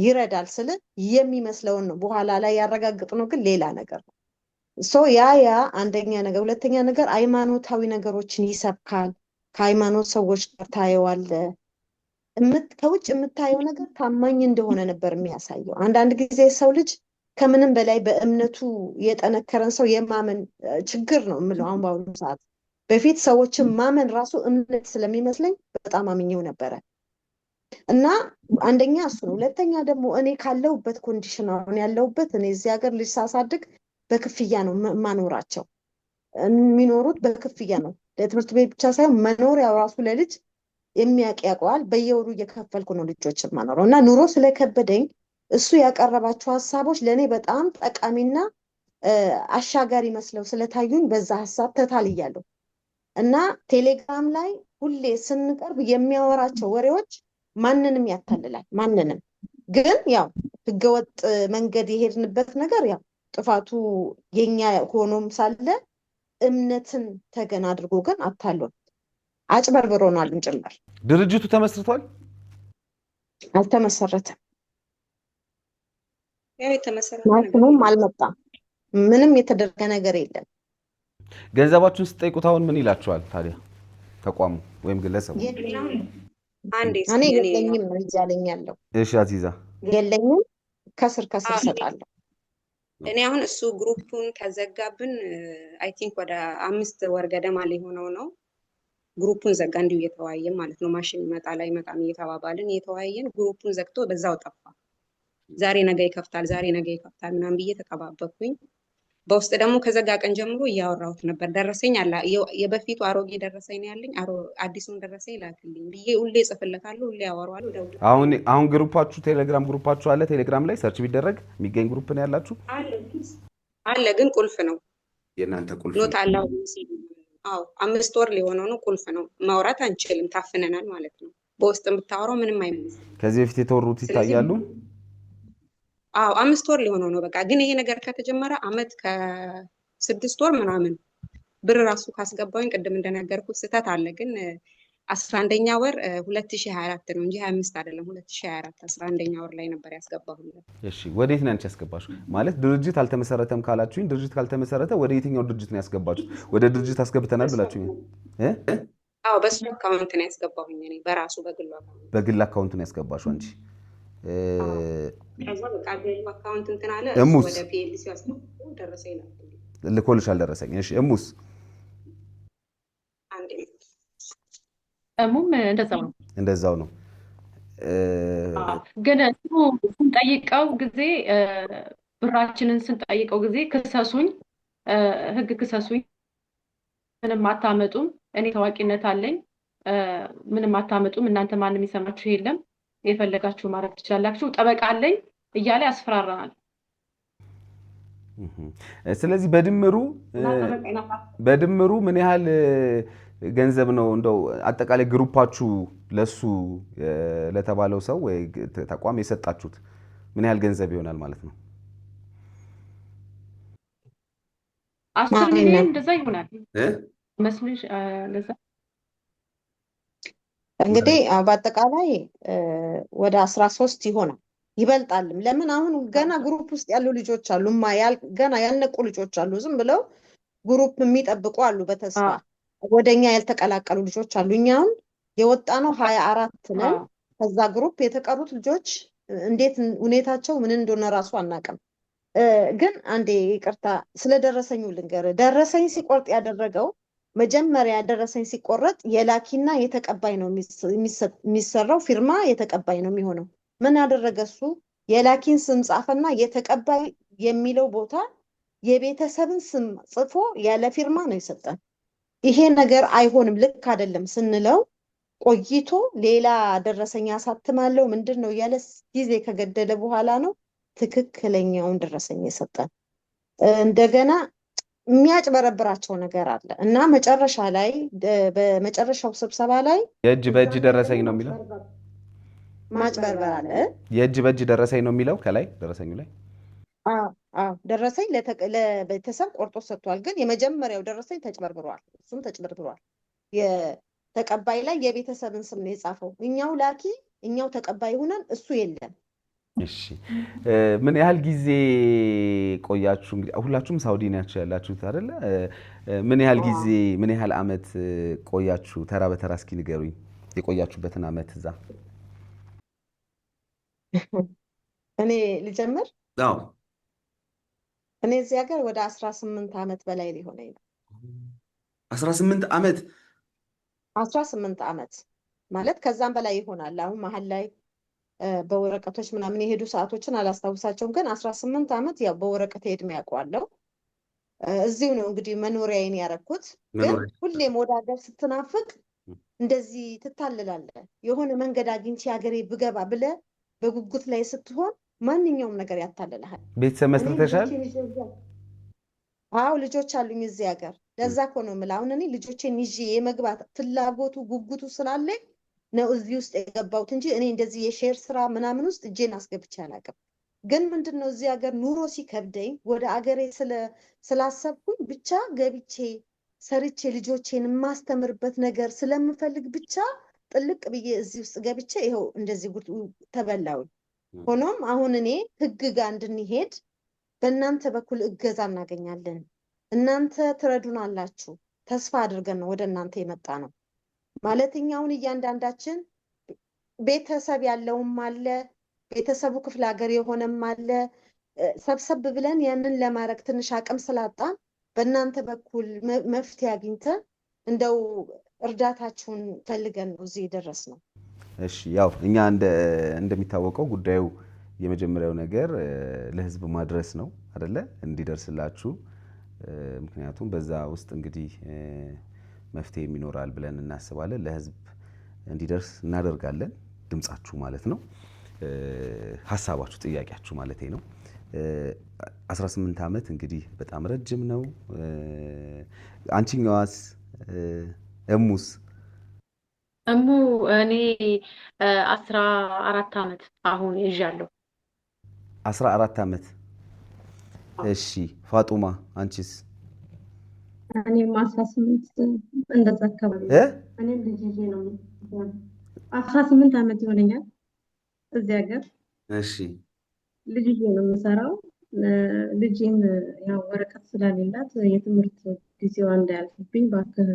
ይረዳል ስል የሚመስለውን ነው። በኋላ ላይ ያረጋግጥ ነው ግን ሌላ ነገር ነው። ያ አንደኛ ነገር። ሁለተኛ ነገር ሃይማኖታዊ ነገሮችን ይሰብካል። ከሃይማኖት ሰዎች ጋር ታየዋለ። ከውጭ የምታየው ነገር ታማኝ እንደሆነ ነበር የሚያሳየው። አንዳንድ ጊዜ ሰው ልጅ ከምንም በላይ በእምነቱ የጠነከረን ሰው የማመን ችግር ነው የምለው። አሁን በአሁኑ ሰዓት በፊት ሰዎችን ማመን ራሱ እምነት ስለሚመስለኝ በጣም አምኜው ነበረ እና አንደኛ እሱ ነው። ሁለተኛ ደግሞ እኔ ካለሁበት ኮንዲሽን አሁን ያለሁበት እኔ እዚህ ሀገር ልጅ ሳሳድግ በክፍያ ነው ማኖራቸው። የሚኖሩት በክፍያ ነው። ለትምህርት ቤት ብቻ ሳይሆን መኖሪያው ራሱ ለልጅ የሚያውቅ ያውቀዋል። በየወሩ እየከፈልኩ ነው ልጆችን ማኖረው እና ኑሮ ስለከበደኝ እሱ ያቀረባቸው ሀሳቦች ለእኔ በጣም ጠቃሚና አሻጋሪ መስለው ስለታዩኝ በዛ ሀሳብ ተታልያለሁ እና ቴሌግራም ላይ ሁሌ ስንቀርብ የሚያወራቸው ወሬዎች ማንንም ያታልላል። ማንንም ግን ያው ህገወጥ መንገድ የሄድንበት ነገር ያው ጥፋቱ የኛ ሆኖም ሳለ እምነትን ተገን አድርጎ ግን አታሎን አጭበርብሮናልም ጭምር። ድርጅቱ ተመስርቷል? አልተመሰረተም። ያው የተመሰረተ ማለትም አልመጣም። ምንም የተደረገ ነገር የለም። ገንዘባችሁን ስትጠይቁት አሁን ምን ይላችኋል ታዲያ ተቋሙ ወይም ግለሰቡ? እኔ የለኝም ነው እያለኝ ያለው። እሺ አዚዛ የለኝም፣ ከስር እሰጣለሁ። እኔ አሁን እሱ ግሩፑን ከዘጋብን አይ ቲንክ ወደ 5 ወር ገደማ ሊሆነው ነው። ግሩፑን ዘጋ፣ እንዲሁ እየተወያየን ማለት ነው። ማሽን ይመጣል አይመጣም እየተባባልን እየተወያየን ግሩፑን ዘግቶ በዛው ጠፋ። ዛሬ ነገ ይከፍታል ምናምን ብዬ ተጠባበኩኝ። በውስጥ ደግሞ ከዘጋ ቀን ጀምሮ እያወራሁት ነበር። ደረሰኝ አለ የበፊቱ አሮጌ ደረሰኝ ነው ያለኝ፣ አዲሱን ደረሰኝ ላክልኝ ብዬ ሁሌ ጽፍለታለሁ፣ ሁሌ አወራዋለሁ። አሁን ግሩፓችሁ ቴሌግራም ግሩፓችሁ አለ? ቴሌግራም ላይ ሰርች ቢደረግ የሚገኝ ግሩፕ ነው ያላችሁ? አለ ግን ቁልፍ ነው የእናንተ ቁልፍ ኖት አለ። አዎ 5 ወር ሊሆነው ነው። ቁልፍ ነው፣ ማውራት አንችልም፣ ታፍነናል ማለት ነው። በውስጥ የምታወራው ምንም አይመስልም። ከዚህ በፊት የተወሩት ይታያሉ። አዎ 5 ወር ሊሆነው ነው በቃ። ግን ይሄ ነገር ከተጀመረ አመት ከ6 ወር ምናምን ብር ራሱ ካስገባኝ ቅድም እንደነገርኩት ስህተት አለ። ግን 11ኛ ወር 2024 ነው እንጂ 25 አይደለም። 2024 11ኛ ወር ላይ ነበር ያስገባሁት። እሺ ወዴት ነው አንቺ ያስገባሽው? ማለት ድርጅት አልተመሰረተም ካላችሁኝ፣ ድርጅት ካልተመሰረተ ወደ የትኛው ድርጅት ነው ያስገባችሁት? ወደ ድርጅት አስገብተናል ብላችሁኝ? አዎ በሱ አካውንት ነው ያስገባሁኝ እኔ በራሱ በግሉ አካውንት። በግል አካውንት ነው ያስገባሽው አንቺ? ከዛ በቃ በግሉ አካውንት እንትን አለ። ወደ ፒኤልሲ አስገባሁ። ደረሰኝ ልኮልሻል ደረሰኝ? እሺ እሙስ? እሙም እንደዛው ነው። ግን ስንጠይቀው ጊዜ ብራችንን ስንጠይቀው ጊዜ ክሰሱኝ፣ ህግ ክሰሱኝ፣ ምንም አታመጡም፣ እኔ ታዋቂነት አለኝ፣ ምንም አታመጡም፣ እናንተ ማንም ይሰማችሁ የለም፣ የፈለጋችሁ ማድረግ ትችላላችሁ፣ ጠበቃ አለኝ እያለ ያስፈራራናል። ስለዚህ በድምሩ ምን ያህል ገንዘብ ነው እንደው አጠቃላይ ግሩፓችሁ ለሱ ለተባለው ሰው ወይ ተቋም የሰጣችሁት ምን ያህል ገንዘብ ይሆናል ማለት ነው? 10 ሚሊዮን እንደዛ ይሆናል መስልሽ? ለዛ እንግዲህ በአጠቃላይ ወደ 13 ይሆናል፣ ይበልጣልም። ለምን አሁን ገና ግሩፕ ውስጥ ያሉ ልጆች አሉ፣ ገና ያልነቁ ልጆች አሉ፣ ዝም ብለው ግሩፕ የሚጠብቁ አሉ በተስፋ ወደኛ ያልተቀላቀሉ ልጆች አሉ። እኛም የወጣ ነው 24 ነን። ከዛ ግሩፕ የተቀሩት ልጆች እንዴት ሁኔታቸው ምን እንደሆነ ራሱ አናውቅም። ግን አንዴ ይቅርታ ስለደረሰኙ ልንገር። ደረሰኝ ሲቆርጥ ያደረገው መጀመሪያ ደረሰኝ ሲቆረጥ የላኪና የተቀባይ ነው የሚሰራው፣ ፊርማ የተቀባይ ነው የሚሆነው። ምን ያደረገ እሱ የላኪን ስም ጻፈና የተቀባይ የሚለው ቦታ የቤተሰብን ስም ጽፎ ያለ ፊርማ ነው የሰጠን። ይሄ ነገር አይሆንም፣ ልክ አይደለም ስንለው ቆይቶ ሌላ ደረሰኝ አሳትማለሁ ምንድን ነው ያለ ጊዜ ከገደለ በኋላ ነው ትክክለኛውን ደረሰኝ የሰጠን። እንደገና የሚያጭበረብራቸው ነገር አለ እና መጨረሻ ላይ በመጨረሻው ስብሰባ ላይ የእጅ በእጅ ደረሰኝ ነው የሚለው፣ ማጭበርበር አለ። የእጅ በእጅ ደረሰኝ ነው የሚለው ከላይ ደረሰኙ ላይ። ደረሰኝ ለቤተሰብ ቆርጦ ሰጥቷል። ግን የመጀመሪያው ደረሰኝ ተጭበርብሯል፣ እሱም ተጭበርብሯል። የተቀባይ ላይ የቤተሰብን ስም ነው የጻፈው። እኛው ላኪ እኛው ተቀባይ ሆነን እሱ የለም። እሺ ምን ያህል ጊዜ ቆያችሁ? እንግዲህ ሁላችሁም ሳውዲ ናችሁ ያላችሁት አይደለ? ምን ያህል ጊዜ ምን ያህል አመት ቆያችሁ? ተራ በተራ እስኪ ንገሩኝ የቆያችሁበትን አመት እዛ። እኔ ልጀምር? አዎ እኔ እዚህ ሀገር ወደ 18 አመት በላይ ሊሆነኝ ነው። 18 አመት 18 አመት ማለት ከዛም በላይ ይሆናል። አሁን መሀል ላይ በወረቀቶች ምናምን የሄዱ ሰዓቶችን አላስታውሳቸውም። ግን 18 አመት ያው በወረቀት እድሜ ያውቀዋለሁ። እዚሁ ነው እንግዲህ መኖሪያዬን ያረኩት። ግን ሁሌም ወደ ሀገር ስትናፍቅ እንደዚህ ትታልላለህ። የሆነ መንገድ አግኝቼ ሀገሬ ብገባ ብለህ በጉጉት ላይ ስትሆን ማንኛውም ነገር ያታልልሃል። ቤተሰብ መስርተሻል? አዎ ልጆች አሉኝ እዚህ ሀገር። ለዛ እኮ ነው የምልህ አሁን እኔ ልጆቼን ይዤ የመግባት ፍላጎቱ ጉጉቱ ስላለኝ ነው እዚህ ውስጥ የገባሁት እንጂ እኔ እንደዚህ የሼር ስራ ምናምን ውስጥ እጄን አስገብቼ አላውቅም። ግን ምንድነው እዚህ ሀገር ኑሮ ሲከብደኝ ወደ አገሬ ስላሰብኩኝ ብቻ ገብቼ ሰርቼ ልጆቼን የማስተምርበት ነገር ስለምፈልግ ብቻ ጥልቅ ብዬ እዚህ ውስጥ ገብቼ ይኸው እንደዚህ ተበላውኝ። ሆኖም አሁን እኔ ህግ ጋር እንድንሄድ በእናንተ በኩል እገዛ እናገኛለን፣ እናንተ ትረዱናላችሁ ተስፋ አድርገን ነው ወደ እናንተ የመጣ ነው። ማለት እኛውን እያንዳንዳችን ቤተሰብ ያለውም አለ፣ ቤተሰቡ ክፍለ ሀገር የሆነም አለ። ሰብሰብ ብለን ያንን ለማድረግ ትንሽ አቅም ስላጣን በእናንተ በኩል መፍትሄ አግኝተን እንደው እርዳታችሁን ፈልገን ነው እዚህ የደረስነው። እሺ ያው እኛ እንደሚታወቀው ጉዳዩ የመጀመሪያው ነገር ለህዝብ ማድረስ ነው አይደለ? እንዲደርስላችሁ ምክንያቱም በዛ ውስጥ እንግዲህ መፍትሄ ይኖራል ብለን እናስባለን። ለህዝብ እንዲደርስ እናደርጋለን። ድምጻችሁ ማለት ነው፣ ሀሳባችሁ፣ ጥያቄያችሁ ማለት ነው። 18 ዓመት እንግዲህ በጣም ረጅም ነው። አንቺኛዋስ እሙስ? እሙ እኔ 14 ዓመት አሁን ይዣለሁ። 14 ዓመት። እሺ ፋጡማ አንቺስ? እኔም 18 እንደዛ አካባቢ እኔም ልጅ ይዤ ነው 18 ዓመት ይሆነኛል እዚህ ሀገር። እሺ ልጅ ይዤ ነው የምሰራው። ልጅም ያው ወረቀት ስለሌላት የትምህርት ጊዜዋ እንዳያልፍብኝ እባክህ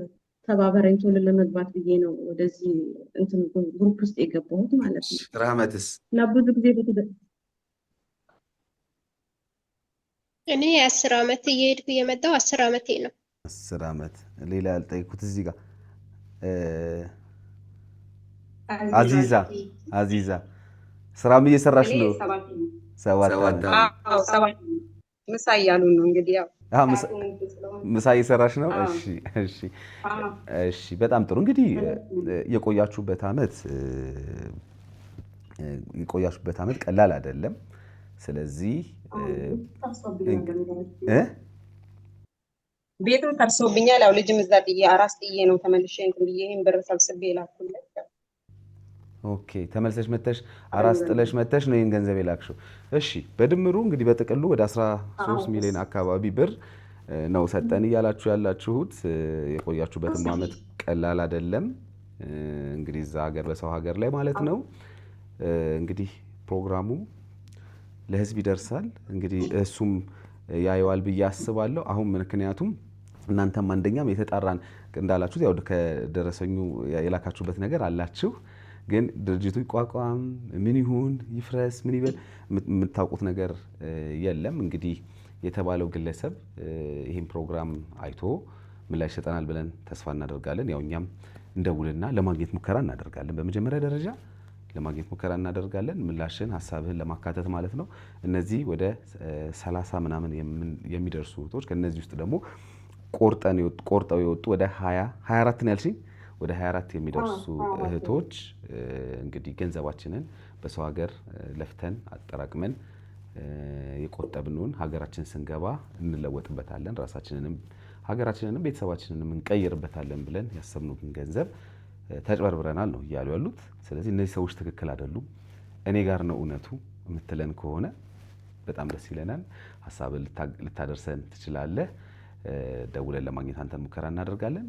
ተባበረኝ ቶሎ ለመግባት ብዬ ነው ወደዚህ እንትን ግሩፕ ውስጥ የገባሁት ማለት ነው። ራህመትስ? እና ብዙ ጊዜ እኔ 10 ዓመት እየሄድኩ የመጣው 10 ዓመቴ ነው። 10 ዓመት። ሌላ ያልጠይኩት እዚህ ጋር አዚዛ ስራም እየሰራሽ ነው? 7 ዓመት። ምሳ እያሉ ነው እንግዲህ ያው ምሳ እየሰራሽ ነው? እሺ እሺ እሺ፣ በጣም ጥሩ። እንግዲህ የቆያችሁበት ዓመት ቀላል አይደለም። ስለዚህ ቤቱም ፈርሶብኛል። ያው ልጅም እዛ ጥዬ አራስ ጥዬ ነው ተመልሼ እንትን ብዬ ይሄን ብር ሰብስቤ ላኩለት። ኦኬ፣ ተመልሰሽ መተሽ አራስ ጥለሽ መተሽ ነው ይሄን ገንዘብ የላክሽው። እሺ፣ በድምሩ እንግዲህ በጥቅሉ ወደ 13 ሚሊዮን አካባቢ ብር ነው ሰጠን እያላችሁ ያላችሁት። የቆያችሁበትም ዓመት ቀላል አይደለም። እንግዲህ እዛ ሀገር በሰው ሀገር ላይ ማለት ነው። እንግዲህ ፕሮግራሙ ለህዝብ ይደርሳል። እንግዲህ እሱም ያየዋል ብዬ አስባለሁ። አሁን ምክንያቱም እናንተም አንደኛም የተጣራን እንዳላችሁት ያው ከደረሰኙ የላካችሁበት ነገር አላችሁ። ግን ድርጅቱ ይቋቋም ምን ይሁን ይፍረስ ምን ይበል የምታውቁት ነገር የለም። እንግዲህ የተባለው ግለሰብ ይህን ፕሮግራም አይቶ ምላሽ ይሰጠናል ብለን ተስፋ እናደርጋለን። ያው እኛም እንደውልና ለማግኘት ሙከራ እናደርጋለን። በመጀመሪያ ደረጃ ለማግኘት ሙከራ እናደርጋለን፣ ምላሽን ሀሳብህን ለማካተት ማለት ነው። እነዚህ ወደ 30 ምናምን የሚደርሱ እህቶች ከነዚህ ውስጥ ደግሞ ቆርጠው የወጡ ወደ 24 ነው ያልሽኝ፣ ወደ 24 የሚደርሱ እህቶች እንግዲህ ገንዘባችንን በሰው ሀገር ለፍተን አጠራቅመን የቆጠብነውን ሀገራችን ስንገባ እንለወጥበታለን፣ ራሳችንንም ሀገራችንንም ቤተሰባችንንም እንቀይርበታለን ብለን ያሰብነውን ገንዘብ ተጭበርብረናል ነው እያሉ ያሉት። ስለዚህ እነዚህ ሰዎች ትክክል አይደሉም፣ እኔ ጋር ነው እውነቱ የምትለን ከሆነ በጣም ደስ ይለናል። ሀሳብን ልታደርሰን ትችላለህ። ደውለን ለማግኘት አንተን ሙከራ እናደርጋለን።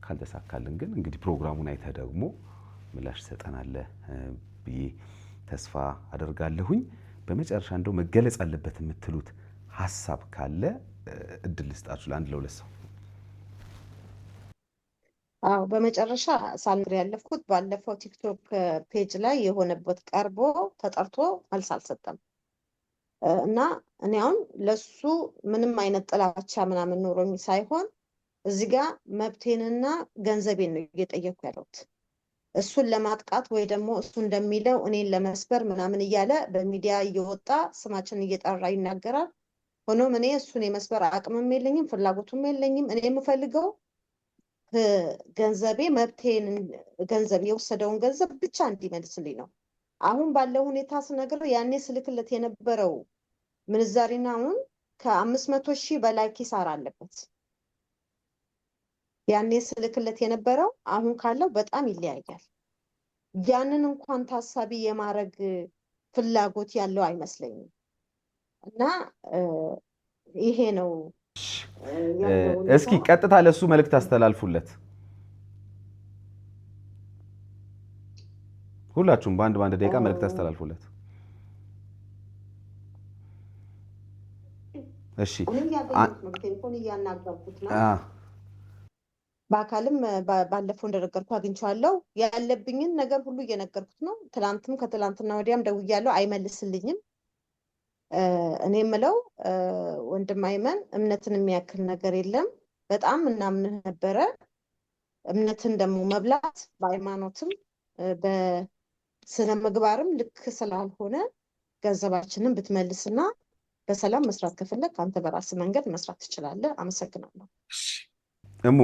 ካልተሳካልን ግን እንግዲህ ፕሮግራሙን አይተህ ደግሞ ምላሽ ትሰጠናለህ ብዬ ተስፋ አደርጋለሁኝ። በመጨረሻ እንደው መገለጽ አለበት የምትሉት ሀሳብ ካለ እድል ልስጣችሁ ለአንድ ለሁለት ሰው። አዎ በመጨረሻ ሳልነግር ያለፍኩት ባለፈው ቲክቶክ ፔጅ ላይ የሆነበት ቀርቦ ተጠርቶ መልስ አልሰጠም እና እኔ አሁን ለሱ ምንም አይነት ጥላቻ ምናምን ኖሮኝ ሳይሆን እዚህ ጋር መብቴንና ገንዘቤን ነው እየጠየኩ ያለሁት። እሱን ለማጥቃት ወይ ደግሞ እሱ እንደሚለው እኔን ለመስበር ምናምን እያለ በሚዲያ እየወጣ ስማችን እየጠራ ይናገራል። ሆኖም እኔ እሱን የመስበር አቅምም የለኝም ፍላጎቱም የለኝም። እኔ የምፈልገው ገንዘቤ መብቴን ገንዘብ የወሰደውን ገንዘብ ብቻ እንዲመልስልኝ ነው። አሁን ባለው ሁኔታ ስነግር ያኔ ስልክለት የነበረው ምንዛሬና አሁን ከ500,000 በላይ ኪሳራ አለበት። ያኔ ስልክለት የነበረው አሁን ካለው በጣም ይለያያል። ያንን እንኳን ታሳቢ የማድረግ ፍላጎት ያለው አይመስለኝም እና ይሄ ነው። እስኪ ቀጥታ ለሱ መልእክት አስተላልፉለት። ሁላችሁም በአንድ ደቂቃ መልእክት አስተላልፉለት። እሺ በአካልም ባለፈው እንደነገርኩ አግኝቼዋለሁ። ያለብኝን ነገር ሁሉ እየነገርኩት ነው። ትላንትም ከትላንትና ወዲያም ደውያለሁ፣ አይመልስልኝም። እኔ የምለው ወንድም አይመን እምነትን የሚያክል ነገር የለም። በጣም እናምንህ ነበረ። እምነትን ደግሞ መብላት በሃይማኖትም በስነ ምግባርም ልክ ስላልሆነ ገንዘባችንን ብትመልስና በሰላም መስራት ከፈለግ አንተ በራስህ መንገድ መስራት ትችላለህ። አመሰግናለሁ። እሙ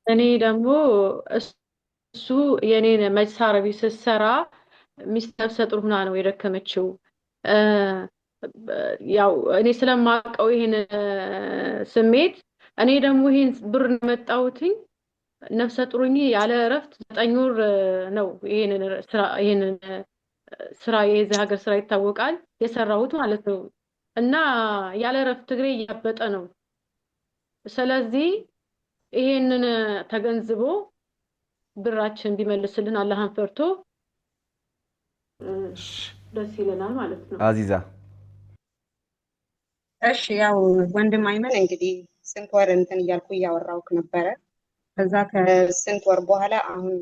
እኔ ደግሞ እሱ የኔን መጅስ አረቢ ስትሰራ ሚስት ነፍሰ ጡር ሆና ነው የደከመችው። ያው እኔ ስለማውቀው ይሄን ስሜት እኔ ደግሞ ይሄን ብር መጣሁትኝ ነፍሰ ጡርኝ ያለ እረፍት 9 ወር ነው ይሄንን ስራ የዚህ ሀገር ስራ ይታወቃል የሰራሁት ማለት ነው። እና ያለ እረፍት እግሬ እያበጠ ነው። ስለዚህ ይሄንን ተገንዝቦ ብራችን ቢመልስልን አላህን ፈርቶ ደስ ይለናል ማለት ነው። አዚዛ እሺ ያው ወንድም አይመን እንግዲህ ስንት ወር እንትን እያልኩ እያወራሁክ ነበረ። ከዛ ከስንት ወር በኋላ አሁን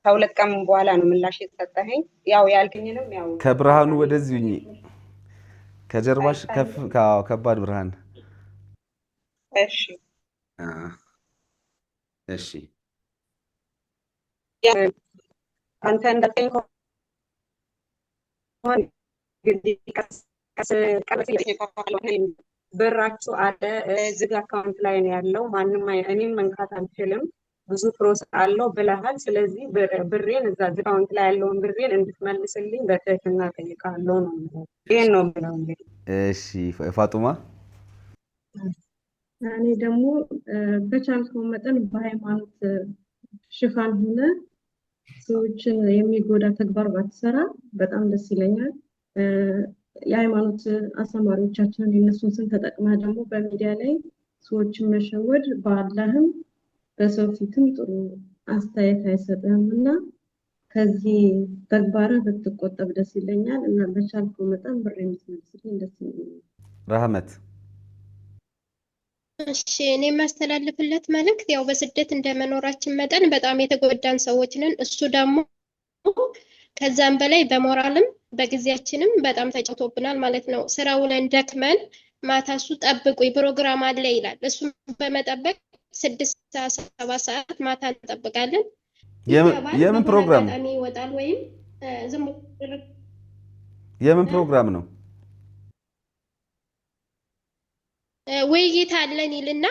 ከ2 ቀን በኋላ ነው ምላሽ የተሰጠኸኝ። ያው ያልክኝንም ያው ከብርሃኑ ወደዚህ ሁኚ፣ ከጀርባሽ ከባድ ብርሃን። እሺ እሺ አንተ እንዳልከኝ ሆን እንግዲህ ብራችሁ አለ ዝግ አካውንት ላይ ነው ያለው። ማንም እኔም መንካት አልችልም፣ ብዙ ፕሮሰስ አለው ብለሃል። ስለዚህ ብሬን እዛ ዝግ አካውንት ላይ ያለውን ብሬን እንድትመልስልኝ በትህትና እጠይቃለሁ ነው። ይሄን ነው ብለው እንግዲህ። እሺ ፋጡማ እኔ ደግሞ በቻልከው መጠን በሃይማኖት ሽፋን ሆነ ሰዎችን የሚጎዳ ተግባር ባትሰራ በጣም ደስ ይለኛል። የሃይማኖት አስተማሪዎቻችንን የነሱን ስም ተጠቅመህ ደግሞ በሚዲያ ላይ ሰዎችን መሸወድ በአላህም በሰው ፊትም ጥሩ አስተያየት አይሰጥህም እና ከዚህ ተግባርህ ብትቆጠብ ደስ ይለኛል እና በቻልከው መጠን ብር የምትመልስልኝ ደስ ይለኛል። ረህመት እሺ እኔ የማስተላልፍለት መልእክት ያው በስደት እንደመኖራችን መጠን በጣም የተጎዳን ሰዎች ነን። እሱ ደግሞ ከዛም በላይ በሞራልም በጊዜያችንም በጣም ተጫውቶብናል ማለት ነው። ስራ ውለን ደክመን ማታ እሱ ጠብቁኝ ፕሮግራም አለ ይላል። እሱም በመጠበቅ 6 ሰዓት 7 ሰዓት ማታ እንጠብቃለን። የምን ፕሮግራም ይወጣል ወይም ዝም የምን ፕሮግራም ነው? ውይይት አለን ይልና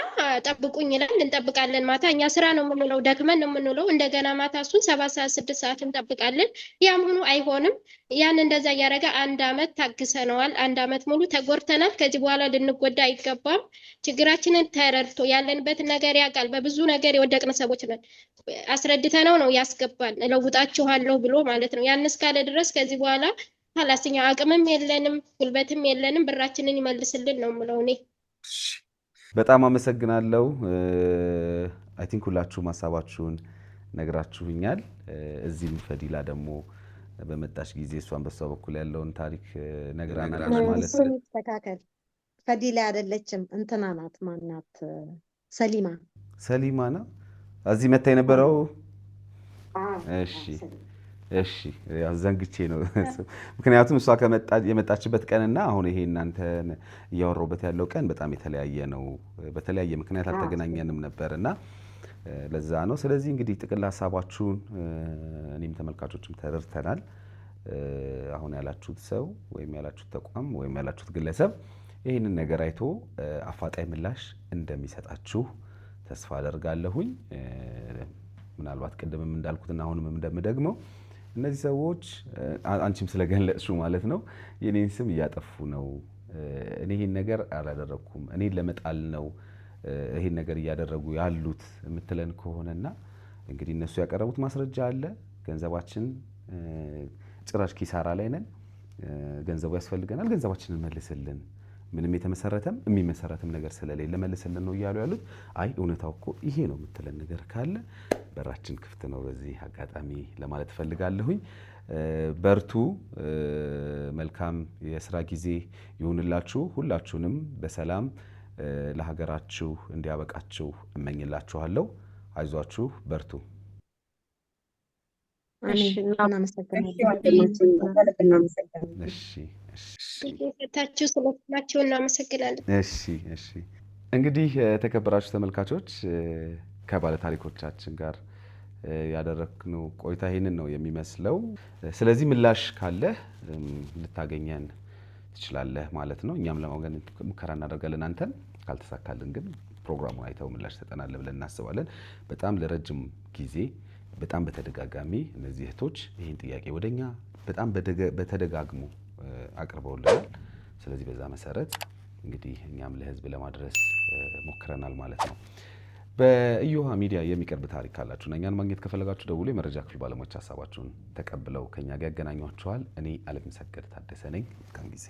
ጠብቁኝ ይላል። እንጠብቃለን። ማታ እኛ ስራ ነው የምንውለው፣ ደክመን ነው የምንውለው። እንደገና ማታ እሱን 7 ሰዓት 6 ሰዓት እንጠብቃለን። ያም ሆኖ አይሆንም። ያን እንደዛ እያደረገ 1 አመት ታግሰነዋል። 1 አመት ሙሉ ተጎድተናል። ከዚህ በኋላ ልንጎዳ አይገባም። ችግራችንን ተረድቶ ያለንበትን ነገር ያውቃል። በብዙ ነገር የወደቅን ሰዎች ነን። አስረድተነው ነው ያስገባል። እለውጣችኋለሁ ብሎ ማለት ነው። ያን እስካለ ድረስ ከዚህ በኋላ ሀላስኛ አቅምም የለንም ጉልበትም የለንም። ብራችንን ይመልስልን ነው የምለው እኔ። በጣም አመሰግናለሁ። አይ ቲንክ ሁላችሁም ሀሳባችሁን ነግራችሁኛል። እዚህም ፈዲላ ደግሞ በመጣሽ ጊዜ እሷን በሷ በኩል ያለውን ታሪክ ነግራናለች ማለት ነው። ተካከል ፈዲላ አይደለችም፣ እንትና ናት። ማናት? ሰሊማ ነው እዚህ መታ የነበረው። እሺ ያው ዘንግቼ ነው። ምክንያቱም እሷ የመጣችበት ቀንና አሁን ይሄ እናንተን እያወራሁበት ያለው ቀን በጣም የተለያየ ነው። በተለያየ ምክንያት አልተገናኘንም ነበርና ለዛ ነው። ስለዚህ እንግዲህ ጥቅል ሀሳባችሁን እኔም ተመልካቾችም ተረድተናል። አሁን ያላችሁት ሰው ወይም ያላችሁት ተቋም ወይም ያላችሁት ግለሰብ ይህንን ነገር አይቶ አፋጣኝ ምላሽ እንደሚሰጣችሁ ተስፋ አደርጋለሁኝ። ምናልባት ቅድምም እንዳልኩትና አሁንም እንደምደግመው እነዚህ ሰዎች አንቺም ስለገለጽሽው ማለት ነው የኔን ስም እያጠፉ ነው፣ እኔ ይሄን ነገር አላደረኩም፣ እኔን ለመጣል ነው ይሄን ነገር እያደረጉ ያሉት የምትለን ከሆነና እንግዲህ እነሱ ያቀረቡት ማስረጃ አለ። ገንዘባችን ጭራሽ ኪሳራ ላይ ነን፣ ገንዘቡ ያስፈልገናል፣ ገንዘባችንን መልስልን፣ ምንም የተመሰረተም የሚመሰረትም ነገር ስለሌለ መልስልን ነው እያሉ ያሉት። አይ እውነታው እኮ ይሄ ነው የምትለን ነገር ካለ በራችን ክፍት ነው። በዚህ አጋጣሚ ለማለት ፈልጋለሁኝ። በርቱ። መልካም የስራ ጊዜ ይሁንላችሁ። ሁላችሁንም በሰላም ለሀገራችሁ እንዲያበቃችሁ እመኝላችኋለሁ። አይዟችሁ፣ በርቱ። ታችሁ ስለሆናችሁ እናመሰግናለን። እንግዲህ የተከበራችሁ ተመልካቾች ከባለ ታሪኮቻችን ጋር ያደረግነው ቆይታ ይሄንን ነው የሚመስለው። ስለዚህ ምላሽ ካለ ልታገኘን ትችላለህ ማለት ነው። እኛም ለማግኘት ሙከራ እናደርጋለን። አንተን ካልተሳካልን ግን ፕሮግራሙን አይተው ምላሽ ተጠናለ ብለን እናስባለን። በጣም ለረጅም ጊዜ በጣም በተደጋጋሚ እነዚህ እህቶች ይህን ጥያቄ ወደኛ በጣም በተደጋግሞ አቅርበውልናል። ስለዚህ በዛ መሰረት እንግዲህ እኛም ለህዝብ ለማድረስ ሞክረናል ማለት ነው። በእዮሃ ሚዲያ የሚቀርብ ታሪክ ካላችሁ እኛን ማግኘት ከፈለጋችሁ ደውሉ። የመረጃ ክፍል ባለሙያዎች ሀሳባችሁን ተቀብለው ከኛ ጋር ያገናኟችኋል። እኔ አለምሰገድ ታደሰ ነኝ። መልካም ጊዜ